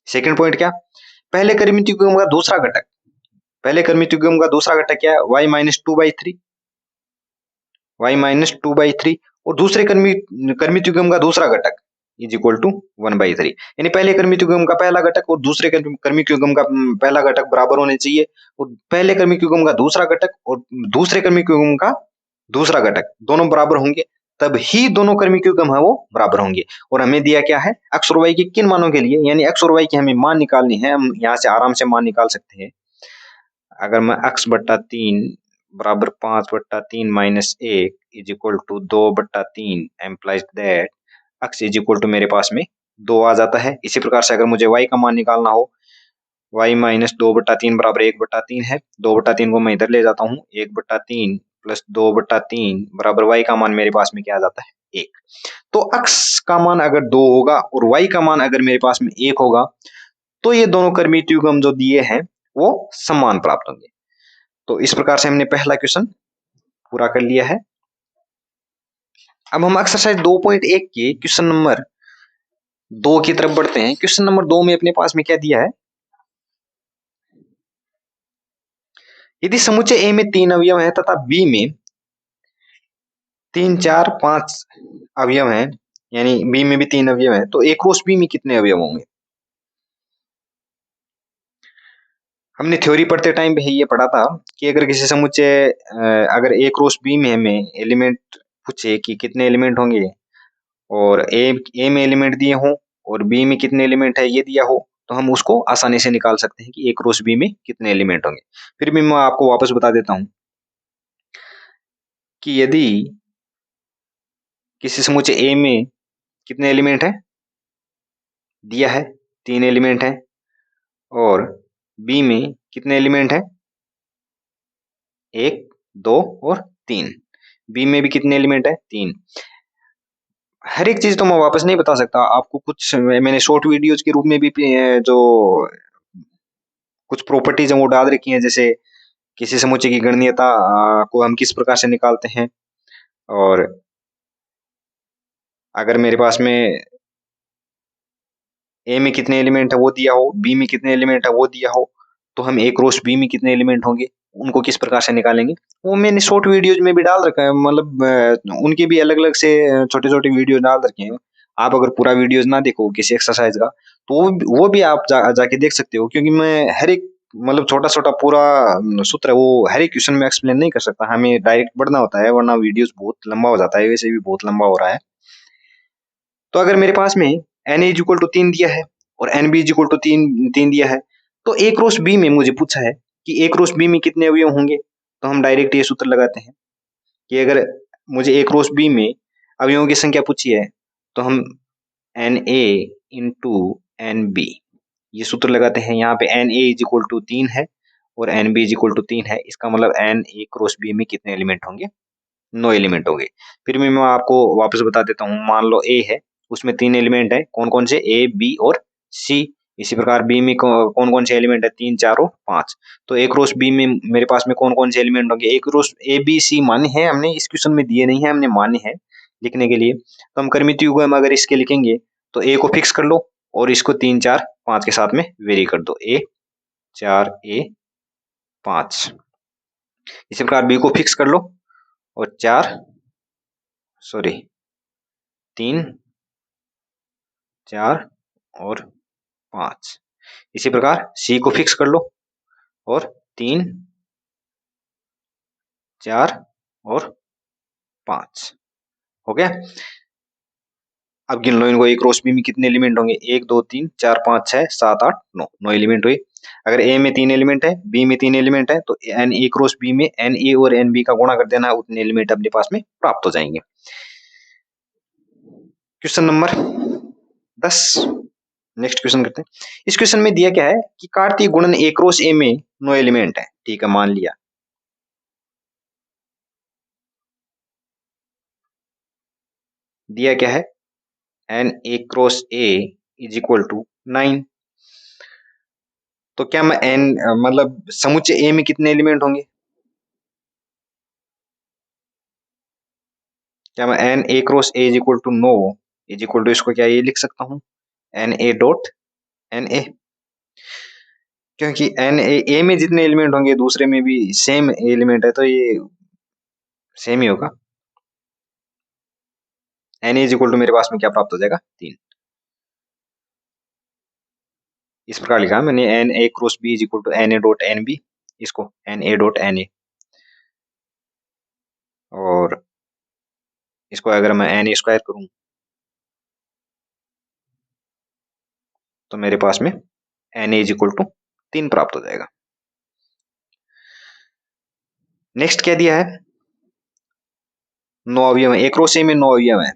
सेकंड पॉइंट क्या, पहले कर्मिक युग्म का दूसरा घटक, क्या है, y-2/3 और दूसरे कर्मित युग्म का दूसरा घटक इज इक्वल टू 1/3। यानी पहले कर्मित युग्म का पहला घटक और दूसरे कर्मिक युग्म का पहला घटक बराबर होने चाहिए और पहले कर्मिक युग्म का दूसरा घटक और दूसरे कर्मिक युग्म का दूसरा घटक दोनों बराबर होंगे, तब ही दोनों कर्मिक युग्म है वो बराबर होंगे। और हमें दिया क्या है, x और y के किन मानों के लिए, यानी x और y के हमें मान निकालनी है। हम यहाँ से आराम से मान निकाल सकते हैं। अगर मैं x/3 बराबर 5/3 minus 1 is equal to 2/3 implies that x is equal to मेरे पास में 2 आ जाता है। इसी प्रकार से अगर मुझे y का मान निकालना हो, y माइनस 2/3 बराबर 1/3 है, 2/3 को मैं इधर ले जाता हूँ, 1/3 प्लस 2/3 बराबर y का मान मेरे पास में क्या आ जाता है, 1। तो x का मान अगर 2 होगा और y का मान अगर मेरे पास में 1 होगा तो ये दोनों कर्मित युग्म जो दिए हैं वो समान प्राप्त होंगे। तो इस प्रकार से हमने पहला क्वेश्चन पूरा कर लिया है। अब हम एक्सरसाइज 2.1 के क्वेश्चन नंबर 2 की तरफ बढ़ते हैं। क्वेश्चन नंबर 2 में अपने पास में क्या दिया है, यदि समुच्चय ए में 3 अवयव है तथा बी में तीन चार पांच अवयव हैं, यानी बी में भी तीन अवयव हैं, तो ए क्रॉस बी में कितने अवयव होंगे? हमने थ्योरी पढ़ते टाइम पे ये पढ़ा था कि अगर किसी समुच्चय अगर ए क्रॉस बी में हमें एलिमेंट पूछे कि कितने एलिमेंट होंगे, और ए में एलिमेंट दिए हों और बी में कितने एलिमेंट है ये दिया हो, तो हम उसको आसानी से निकाल सकते हैं कि ए क्रॉस बी में कितने एलिमेंट होंगे। फिर भी मैं आपको वापस बता देता हूं कि यदि किसी समुच्चय ए में कितने एलिमेंट है दिया है, तीन एलिमेंट है, और बी में कितने एलिमेंट है, एक, दो और तीन। बी में भी कितने एलिमेंट है, तीन। हर एक चीज तो मैं वापस नहीं बता सकता आपको, कुछ मैंने शॉर्ट वीडियोज के रूप में भी जो कुछ प्रॉपर्टीज हैं वो डाल रखी हैं, जैसे किसी समुच्चय की गणनीयता को हम किस प्रकार से निकालते हैं, और अगर मेरे पास में ए में कितने एलिमेंट है वो दिया हो, बी में कितने एलिमेंट है वो दिया हो, तो हम ए क्रॉस बी में कितने एलिमेंट होंगे उनको किस प्रकार से निकालेंगे, वो मैंने शॉर्ट वीडियोज में भी डाल रखा है। मतलब उनके भी अलग अलग से छोटे छोटे वीडियो डाल रखे हैं। आप अगर पूरा वीडियोज ना देखो किसी एक्सरसाइज का, तो वो भी आप जाके देख सकते हो, क्योंकि मैं हर एक मतलब छोटा छोटा पूरा सूत्र है वो हर एक क्वेश्चन में एक्सप्लेन नहीं कर सकता, हमें डायरेक्ट बढ़ना होता है, वरना वीडियोज बहुत लंबा हो जाता है, वैसे भी बहुत लंबा हो रहा है। तो अगर मेरे पास में एन इज इक्वल टू तीन दिया है और N B is equal to तीन तीन दिया है, तो ए क्रॉस बी में मुझे पूछा है कि ए क्रॉस बी में कितने अवयव होंगे, तो हम डायरेक्ट ये सूत्र लगाते हैं कि अगर मुझे ए क्रॉस बी में अवयवों की संख्या पूछी है, तो हम N A into N B ये सूत्र लगाते हैं। यहाँ पे N A is equal to तीन है और N B is equal to तीन है, इसका मतलब एन ए क्रॉस बी में कितने एलिमेंट होंगे, 9 एलिमेंट हो गए। फिर भी मैं आपको वापस बता देता हूँ, मान लो ए है, उसमें तीन एलिमेंट है, कौन कौन से, ए बी और सी। इसी प्रकार बी में कौन कौन से एलिमेंट है, तीन चार और पांच। तो ए क्रॉस बी में मेरे पास में कौन कौन से एलिमेंट होंगे, ए क्रॉस ए बी सी माने हैं हमने, इस क्वेश्चन में दिए नहीं है, हमने माने हैं लिखने के लिए। तो हम कर्मित युग्म अगर इसके लिखेंगे तो ए को फिक्स कर लो और इसको तीन चार पांच के साथ में वेरी कर दो, ए चार ए पांच। इसी प्रकार बी को फिक्स कर लो और चार, सॉरी, तीन चार और पांच। इसी प्रकार सी को फिक्स कर लो और तीन चार और पांच। हो गया। अब गिन लो इनको, एक क्रॉस बी में कितने एलिमेंट होंगे, एक दो तीन चार पांच छह सात आठ नौ, नौ एलिमेंट हुए। अगर ए में तीन एलिमेंट है, बी में तीन एलिमेंट है, तो एन ए क्रॉस बी में एन ए और एन बी का गुणा कर देना, उतने एलिमेंट अपने पास में प्राप्त हो जाएंगे। क्वेश्चन नंबर 10, नेक्स्ट क्वेश्चन करते हैं। इस क्वेश्चन में दिया क्या है कि कार्तीय गुणन ए क्रॉस ए में 9 एलिमेंट है, ठीक है, मान लिया। दिया क्या है, N A cross A is equal to 9। तो क्या मैं एन मतलब समुच्चय ए में कितने एलिमेंट होंगे, क्या मैं N A cross A is equal to 9 is equal to, इसको क्या ये लिख सकता हूँ, N A dot N A. क्योंकि एन ए में जितने एलिमेंट होंगे दूसरे में भी सेम एलिमेंट है, तो ये सेम ही होगा। एन इज इक्वल टू मेरे पास में क्या प्राप्त हो जाएगा, तीन। इस प्रकार लिखा मैंने, n A cross B is equal to n A dot n b, इसको n A dot N a, और इसको अगर मैं एन ए स्क्वायर करूं तो मेरे पास में N A is equal to तीन प्राप्त हो जाएगा। नेक्स्ट क्या दिया है, नौ अवयव है, ए क्रॉस ए में नौ अवयव है।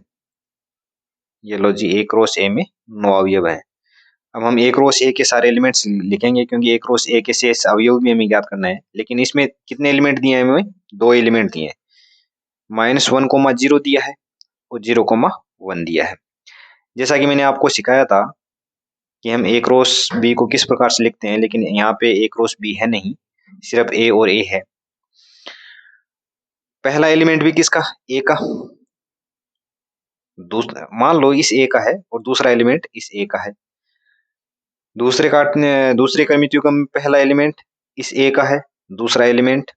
ये लो जी, ए क्रॉस ए में नौ अवयव है। अब हम ए क्रॉस ए के सारे एलिमेंट्स लिखेंगे, क्योंकि ए क्रॉस ए के शेष अवयव भी हमें ज्ञात करना है। लेकिन इसमें कितने एलिमेंट दिए हैं हमें, दो एलिमेंट दिए हैं, -1, 0 दिया है और 0, 1 दिया है। जैसा कि मैंने आपको सिखाया था कि हम ए क्रॉस बी को किस प्रकार से लिखते हैं, लेकिन यहाँ पे ए क्रॉस बी है नहीं, सिर्फ ए और ए है। पहला एलिमेंट भी किसका, ए का, दूसरा मान लो इस ए का है और दूसरा एलिमेंट इस ए का है। दूसरे क्रमिक युग्म में पहला एलिमेंट इस ए का है, दूसरा एलिमेंट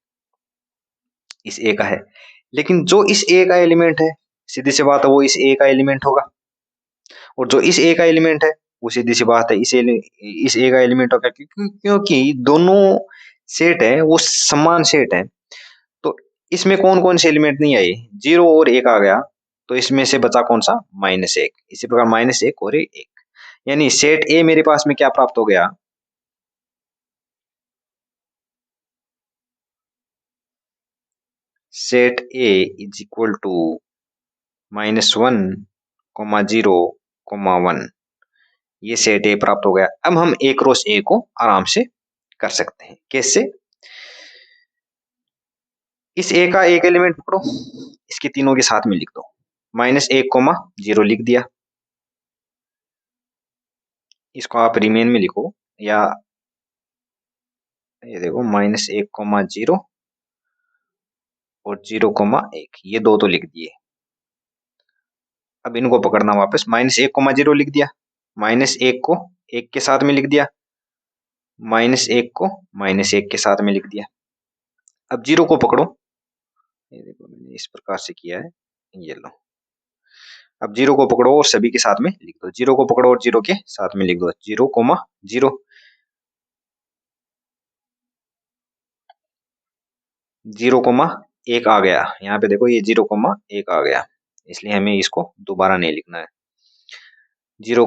इस ए का है। लेकिन जो इस ए का एलिमेंट है, सीधी सी बात है वो इस ए का एलिमेंट होगा, और जो इस ए का एलिमेंट है वो सीधी सी बात है इस ए का एलिमेंट होगा, क्योंकि दोनों सेट है वो समान सेट है। तो इसमें कौन कौन से एलिमेंट नहीं आए, 0 और 1 आ गया, तो इसमें से बचा कौन सा, -1। इसी प्रकार -1 और 1, यानी सेट ए मेरे पास में क्या प्राप्त हो गया, set A is equal to -1, -0, -1। ये सेट ए प्राप्त हो गया। अब हम ए क्रॉस ए को आराम से कर सकते हैं। कैसे, इस ए का एक एलिमेंट पकड़ो, इसके तीनों के साथ में लिख दो, -1, 0 लिख दिया। इसको आप रिमेन में लिखो, या ये देखो -1, 0 और 0, 1, ये दो तो लिख दिए। अब इनको पकड़ना वापस, -1, 0 लिख दिया, -1 को 1 के साथ में लिख दिया, -1 को -1 के साथ में लिख दिया। अब 0 को पकड़ो, ये देखो मैंने इस प्रकार से किया है, ये लो। अब 0 को पकड़ो और सभी के साथ में लिख दो, 0 को पकड़ो और 0 के साथ में लिख दो, 0, 0, 0, 1 आ गया। यहाँ पे देखो ये 0, 1 आ गया, इसलिए हमें इसको दोबारा नहीं लिखना है। 0,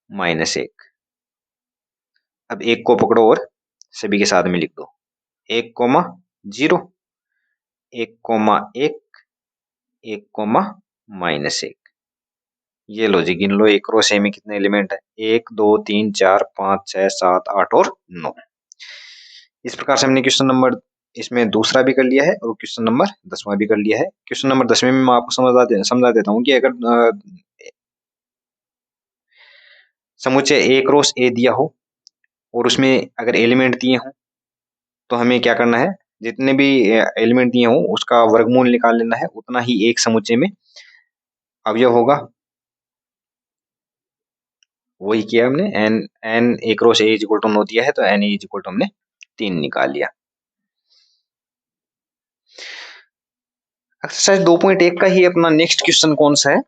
-1। अब 1 को पकड़ो और सभी के साथ में लिख दो, 1, 0, 1, 1, 1, -1। ये लो जी, गिन लो एक रो से में कितने एलिमेंट है, 1, 2, 3, 4, 5, 6, 7, 8 और 9। इस प्रकार से हमने क्वेश्चन नंबर इसमें दूसरा भी कर लिया है और क्वेश्चन नंबर 10वां भी कर लिया है। क्वेश्चन नंबर 10वें में मैं आपको समझा देता हूँ कि अगर समुच्चय ए क्रॉस ए दिया हो और उसमें अगर एलिमेंट दिए हों, तो हमें क्या करना है, जितने भी एलिमेंट दिए हों उसका वर्गमूल निकाल लेना है, उतना ही एक समुच्चय में अवयव होगा। वही किया हमने, N A cross A is equal to 9 दिया है, तो एन इज इक्वल टू हमने 3 निकाल लिया। एक्सरसाइज 2.1 का ही अपना नेक्स्ट क्वेश्चन कौन सा है,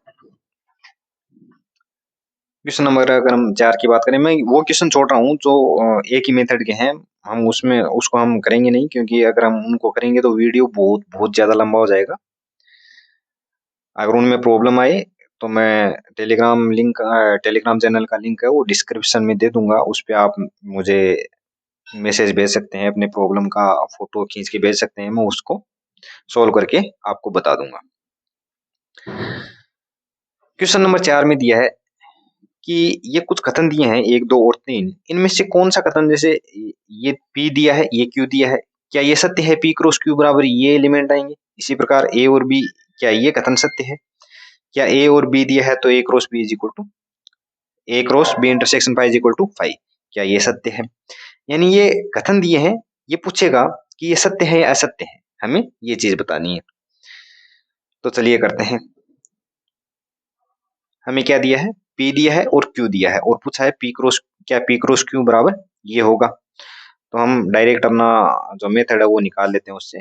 क्वेश्चन नंबर अगर हम 4 की बात करें, मैं वो क्वेश्चन छोड़ रहा हूँ जो एक ही मेथड के हैं, हम उसमें उसको हम करेंगे नहीं, क्योंकि अगर हम उनको करेंगे तो वीडियो बहुत बहुत ज्यादा लंबा हो जाएगा। अगर उनमें प्रॉब्लम आए तो मैं टेलीग्राम चैनल का लिंक है वो डिस्क्रिप्शन में दे दूंगा, उस पर आप मुझे मैसेज भेज सकते हैं, अपने प्रॉब्लम का फोटो खींच के भेज सकते हैं, मैं उसको सोल्व करके आपको बता दूंगा। क्वेश्चन नंबर 4 में दिया है कि ये कुछ कथन दिए हैं 1, 2 और 3, इनमें से कौन सा कथन, जैसे ये P दिया है, ये Q दिया है, क्या ये सत्य है, P क्रॉस Q बराबर ये एलिमेंट आएंगे। इसी प्रकार A और B, क्या ये कथन सत्य है, क्या A और B दिया है तो A cross B is equal to A cross B intersection five is equal to 5, क्या ये सत्य है। यानी ये कथन दिए हैं, ये पूछेगा कि ये सत्य है या असत्य है, हमें ये चीज बतानी है। तो चलिए करते हैं। हमें क्या दिया है, P दिया है और Q दिया है, और पूछा है P क्रॉस, क्या P क्रॉस Q बराबर ये होगा। तो हम डायरेक्ट अपना जो मेथड है वो निकाल लेते हैं उससे।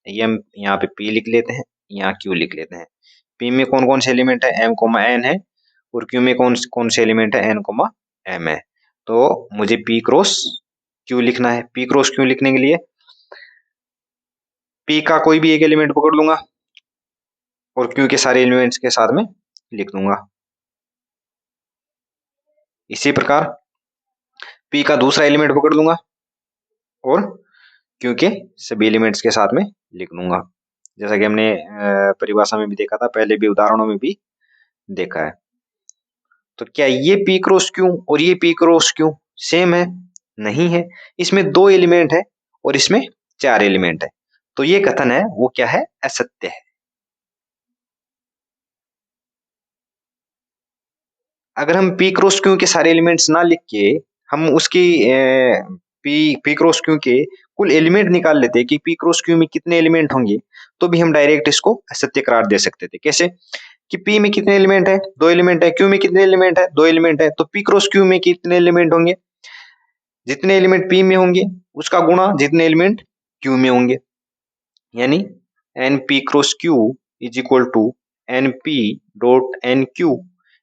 ये हम यहाँ पे P लिख लेते हैं, यहाँ Q लिख लेते हैं। P में कौन कौन से एलिमेंट है, M, N है, और Q में कौन कौन से एलिमेंट है, N, M है। तो मुझे P क्रॉस Q लिखना है। P क्रॉस Q लिखने के लिए P का कोई भी एक एलिमेंट पकड़ लूंगा और Q के सारे एलिमेंट्स के साथ में लिख दूंगा। इसी प्रकार P का दूसरा एलिमेंट पकड़ लूंगा और Q के सभी एलिमेंट्स के साथ में लिख लूंगा, जैसा कि हमने परिभाषा में भी देखा था, पहले भी उदाहरणों में भी देखा है। तो क्या ये P क्रॉस Q और ये P क्रॉस Q सेम है, नहीं है। इसमें 2 एलिमेंट है और इसमें 4 एलिमेंट है, तो ये कथन है वो क्या है, असत्य है। अगर हम P क्रॉस Q के सारे एलिमेंट्स ना लिख के हम उसकी P क्रॉस Q के कुल एलिमेंट निकाल लेते कि P क्रॉस Q में कितने एलिमेंट होंगे, तो भी हम डायरेक्ट इसको असत्य करार दे सकते थे। कैसे कि P में कितने एलिमेंट है, 2 एलिमेंट है, Q में कितने एलिमेंट है, 2 एलिमेंट है, तो P क्रॉस Q में कितने एलिमेंट होंगे, जितने एलिमेंट P में होंगे उसका गुणा जितने एलिमेंट Q में होंगे। यानी N P cross Q is equal to N P dot N Q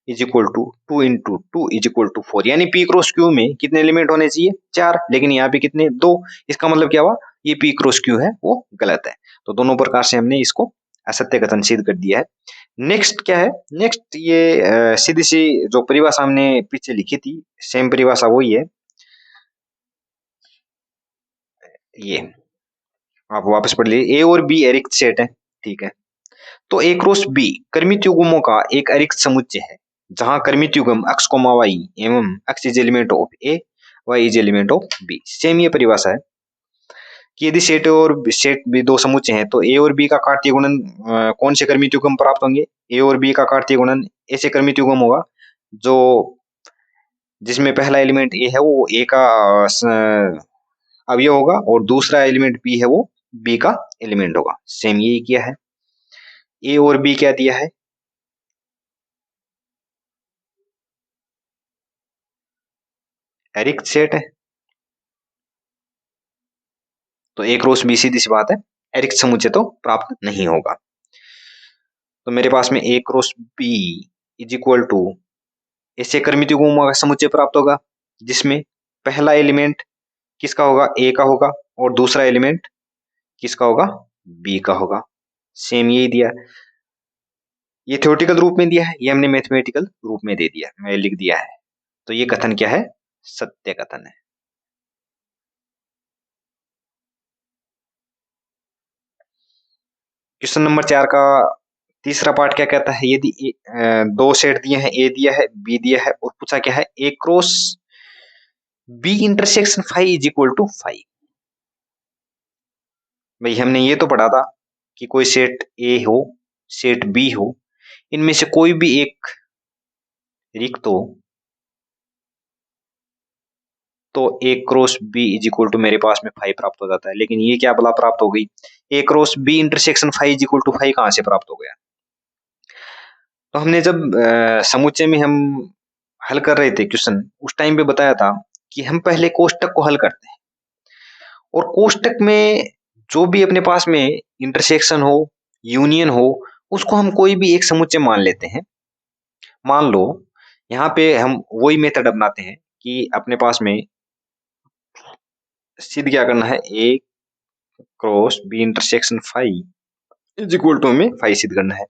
is equal to 2 × 2 is equal to 4। यानी पी क्रॉस क्यू में कितने एलिमेंट होने चाहिए? 4, लेकिन यहाँ पे कितने? 2। इसका मतलब क्या हुआ? ये पी क्रॉस क्यू है वो गलत है। तो दोनों प्रकार से हमने इसको असत्य कथन सिद्ध कर दिया है। नेक्स्ट क्या है? नेक्स्ट ये सीधी सी जो परिभाषा हमने पीछे लिखी थी, सेम परिभाषा वही है। ये आप वापस पढ़ लीजिए। ए और बी अरिक्त सेट है, ठीक है। तो ए क्रॉस बी कर्मित युग्मों का एक अरिक्त समुच्चय है, जहां कर्मित युग्म x, y एवं x is element of A, y is element of B. Same ये परिभाषा है कि यदि सेट और सेट भी दो समुच्चय हैं तो ए और बी का कार्तीय गुणन कौन से कर्मित युग्म प्राप्त होंगे? ए और बी का कार्तीय गुणन ऐसे कर्मित युग्म होगा जो जिसमें पहला एलिमेंट ए है वो ए का अवयव होगा और दूसरा एलिमेंट बी है वो बी का एलिमेंट होगा। सेम यही किया है। ए और बी क्या दिया है? एरिक्त सेट है। तो ए क्रॉस बी सीधी सी बात है एरिक्त समुच्चय तो प्राप्त नहीं होगा। तो मेरे पास में a cross B is equal to ऐसे कर्मित युग्मों का समुच्चय प्राप्त होगा जिसमें पहला एलिमेंट किसका होगा? ए का होगा और दूसरा एलिमेंट किसका होगा? बी का होगा। सेम यही दिया है। ये थ्योरेटिकल रूप में दिया है, ये हमने मैथमेटिकल रूप में दे दिया है, मैं लिख दिया है। तो ये कथन क्या है? सत्य कथन है। क्वेश्चन नंबर 4 का तीसरा पार्ट क्या कहता है? यदि दो सेट दिए हैं, ए दिया है, बी दिया है और पूछा क्या है? A cross b intersection five is equal to 5। भाई हमने ये तो पढ़ा था कि कोई सेट ए हो, सेट बी हो, इनमें से कोई भी एक रिक्त हो तो a cross B is equal to मेरे पास में 5 प्राप्त हो जाता है। लेकिन ये क्या बला प्राप्त हो गई? A cross b intersection 5 is equal to 5 कहां से प्राप्त हो गया? तो हमने जब समुच्चय में हम हल कर रहे थे क्वेश्चन, उस टाइम पे बताया था कि हम पहले कोष्टक को हल करते हैं और कोष्टक में जो भी अपने पास में इंटरसेक्शन हो, यूनियन हो, उसको हम कोई भी एक समुच्चय मान लेते हैं। मान लो यहाँ पे हम वही मेथड अपनाते हैं कि अपने पास में सिद्ध क्या करना है? A cross b intersection 5 is equal to हमें 5 सिद्ध करना है।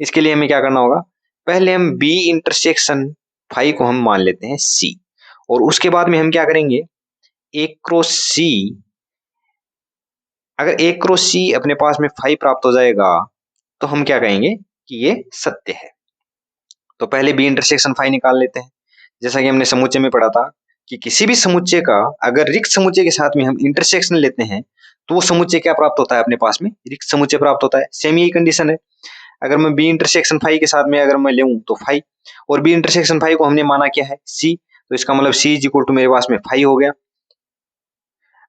इसके लिए हमें क्या करना होगा? पहले हम बी इंटरसेक्शन 5 को हम मान लेते हैं सी और उसके बाद में हम क्या करेंगे? ए क्रॉस सी, अगर ए क्रॉस सी अपने पास में 5 प्राप्त हो जाएगा तो हम क्या कहेंगे कि ये सत्य है। तो पहले बी इंटरसेक्शन 5 निकाल लेते हैं। जैसा कि हमने समुच्चय में पढ़ा था कि किसी भी समुच्चय का अगर रिक्त समुच्चय के साथ में हम इंटरसेक्शन लेते हैं तो वो समुच्चय क्या प्राप्त होता है? अपने पास में रिक्त समुच्चय प्राप्त होता है। सेम यही कंडीशन है। अगर मैं बी इंटरसेक्शन 5 के साथ में अगर मैं लेऊं तो 5 और बी इंटरसेक्शन 5 को हमने माना क्या है? सी। तो इसका मतलब सी इज इक्वल टू मेरे पास में 5 हो गया।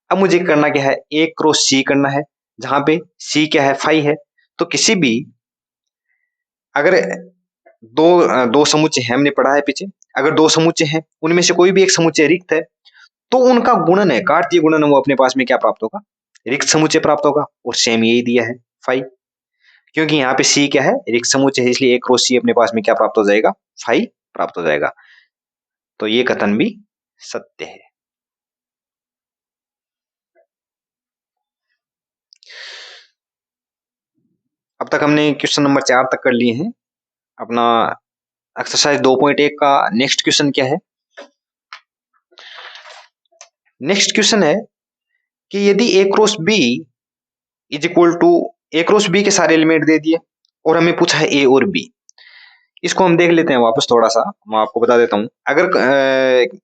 अब मुझे करना क्या है? ए क्रॉस सी करना है, जहां पे सी क्या है? 5 है। तो किसी भी अगर दो समुच्चय हैं, हमने पढ़ा है पीछे, अगर दो समुच्चय हैं उनमें से कोई भी एक समुच्चय रिक्त है तो उनका गुणन है, कार्तीय गुणन, वो अपने पास में क्या प्राप्त होगा? रिक्त समुच्चय प्राप्त होगा। और सेम यही दिया है 5, क्योंकि यहाँ पे सी क्या है? रिक्त समुच्चय है, इसलिए ए क्रॉस सी अपने पास में क्या प्राप्त हो जाएगा? 5 प्राप्त हो जाएगा। तो ये कथन भी सत्य है। अब तक हमने क्वेश्चन नंबर 4 तक कर लिए हैं। अपना एक्सरसाइज 2.1 का नेक्स्ट क्वेश्चन क्या है? नेक्स्ट क्वेश्चन है कि यदि a cross B is equal to, a cross b के सारे एलिमेंट दे दिए और हमें पूछा है ए और बी। इसको हम देख लेते हैं वापस थोड़ा सा, मैं आपको बता देता हूँ। अगर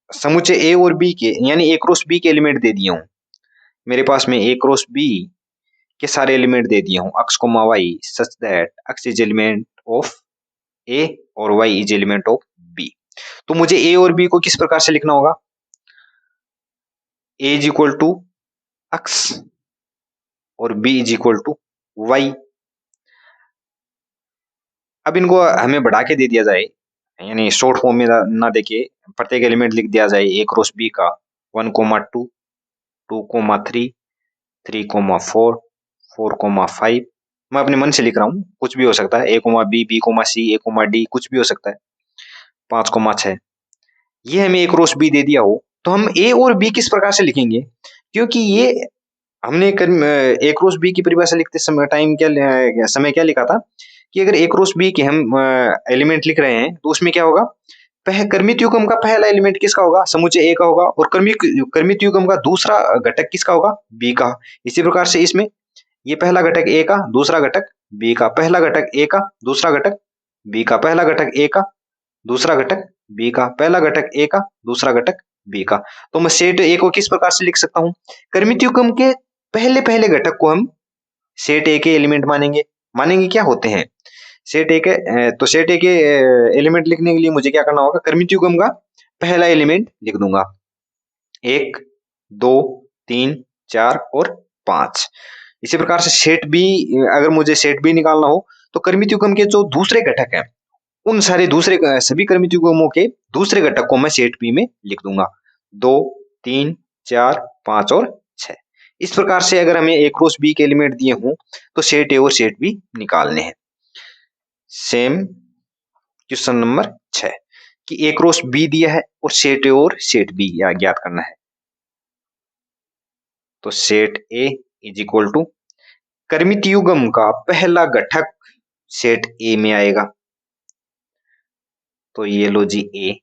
समुच्चय ए और बी के यानी ए क्रॉस बी के एलिमेंट दे दिए हूँ, मेरे पास में ए क्रॉस बी के सारे एलिमेंट दे दिए हूँ x, y such that x is element of A और y is element of B, तो मुझे ए और बी को किस प्रकार से लिखना होगा? A is equal to x और b is equal to y। अब इनको हमें बढ़ा के दे दिया जाए, यानी शॉर्ट फॉर्म में ना देके प्रत्येक एलिमेंट लिख दिया जाए ए क्रॉस बी का 1, 2, 2, 3, 3, 4, 4,5। मैं अपने मन से लिख रहा हूँ, कुछ भी हो सकता है, A, B, C, A, D, कुछ भी हो सकता है। 5,6। ये हमें A क्रॉस B दे दिया हो तो हम A और B किस प्रकार से लिखेंगे, क्योंकि ये हमने A क्रॉस B की परिभाषा लिखते समय समय क्या लिखा था कि अगर A क्रॉस B के हम एलिमेंट लिख रहे हैं तो उसमें क्या होगा, कर्मित युग्म का पहला एलिमेंट किसका होगा, समुच्चय A का होगा, और कर्मित युग्म का दूसरा घटक किसका होगा, B का। इसी प्रकार से इसमें ये पहला घटक A का, दूसरा घटक B का, पहला घटक A का, दूसरा घटक B का, पहला घटक A का, दूसरा घटक B का, पहला घटक A का, दूसरा घटक B का। तो मैं सेट A को किस प्रकार से लिख सकता हूँ, कर्मित युग्म के पहले पहले घटक को हम सेट A के एलिमेंट मानेंगे। मानेंगे क्या होते हैं सेट A के, तो सेट A के एलिमेंट लिखने के लिए मुझे क्या करना होगा, कर्मित युग्म का पहला एलिमेंट लिख दूंगा, 1, 2, 3, 4 और 5। इसी प्रकार से सेट बी, अगर मुझे सेट बी निकालना हो तो कर्मित युग्म के जो दूसरे घटक हैं उन सारे दूसरे सभी कर्मित युग्मों के दूसरे घटक को मैं सेट बी में लिख दूंगा, 2, 3, 4, 5 और 6। इस प्रकार से अगर हमें A क्रॉस B के एलिमेंट दिए हों तो सेट ए और सेट बी निकालने हैं। सेम क्वेश्चन नंबर 6 कि A क्रॉस B दिया है और सेट ए और सेट बी ज्ञात करना है। तो set A is equal to कर्मित युग्म का पहला घटक सेट ए में आएगा, तो ये लो जी ए,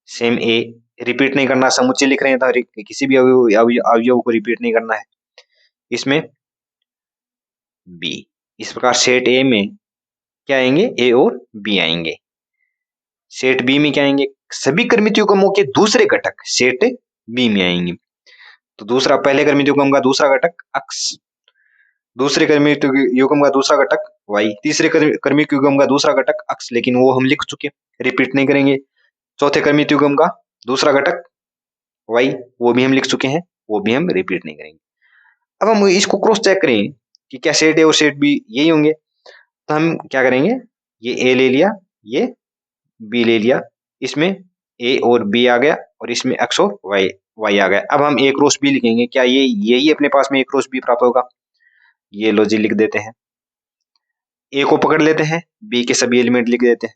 सेम ए, रिपीट नहीं करना, समुच्चय लिख रहे हैं तो किसी भी अवयव को रिपीट नहीं करना है। इसमें बी, इस प्रकार सेट ए में क्या आएंगे, ए और बी आएंगे। सेट बी में क्या आएंगे, सभी कर्मित युग्मों के दूसरे घटक सेट बी में आएंगे। तो दूसरा, पहले कर्मित युग्म का दूसरा घटक x, दूसरे कर्मित युग्म का दूसरा घटक y, तीसरे कर्मित युग्म का दूसरा घटक x, लेकिन वो हम लिख चुके, रिपीट नहीं करेंगे। चौथे कर्मित युग्म का दूसरा घटक y, वो भी हम लिख चुके हैं, वो भी हम रिपीट नहीं करेंगे। अब हम इसको क्रॉस चेक करें कि क्या सेट ए और सेट बी यही होंगे, तो हम क्या करेंगे, ये ए ले लिया, ये बी ले लिया, इसमें ए और बी आ गया और इसमें एक्स और वाई आ गया। अब हम ए क्रॉस बी लिखेंगे, क्या ये यही अपने पास में ए क्रॉस बी प्राप्त होगा, ये लो जी लिख देते हैं। ए को पकड़ लेते हैं, बी के सभी एलिमेंट लिख देते हैं,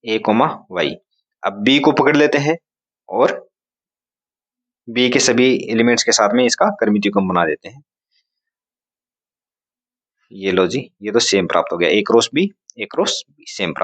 ए कोमा वाई। अब बी को पकड़ लेते हैं और बी के सभी एलिमेंट्स के साथ में इसका कर्मित युग्म बना देते हैं। ये लो जी, ये तो सेम प्राप्त हो गया, ए क्रॉस बी सेम प्राप्त।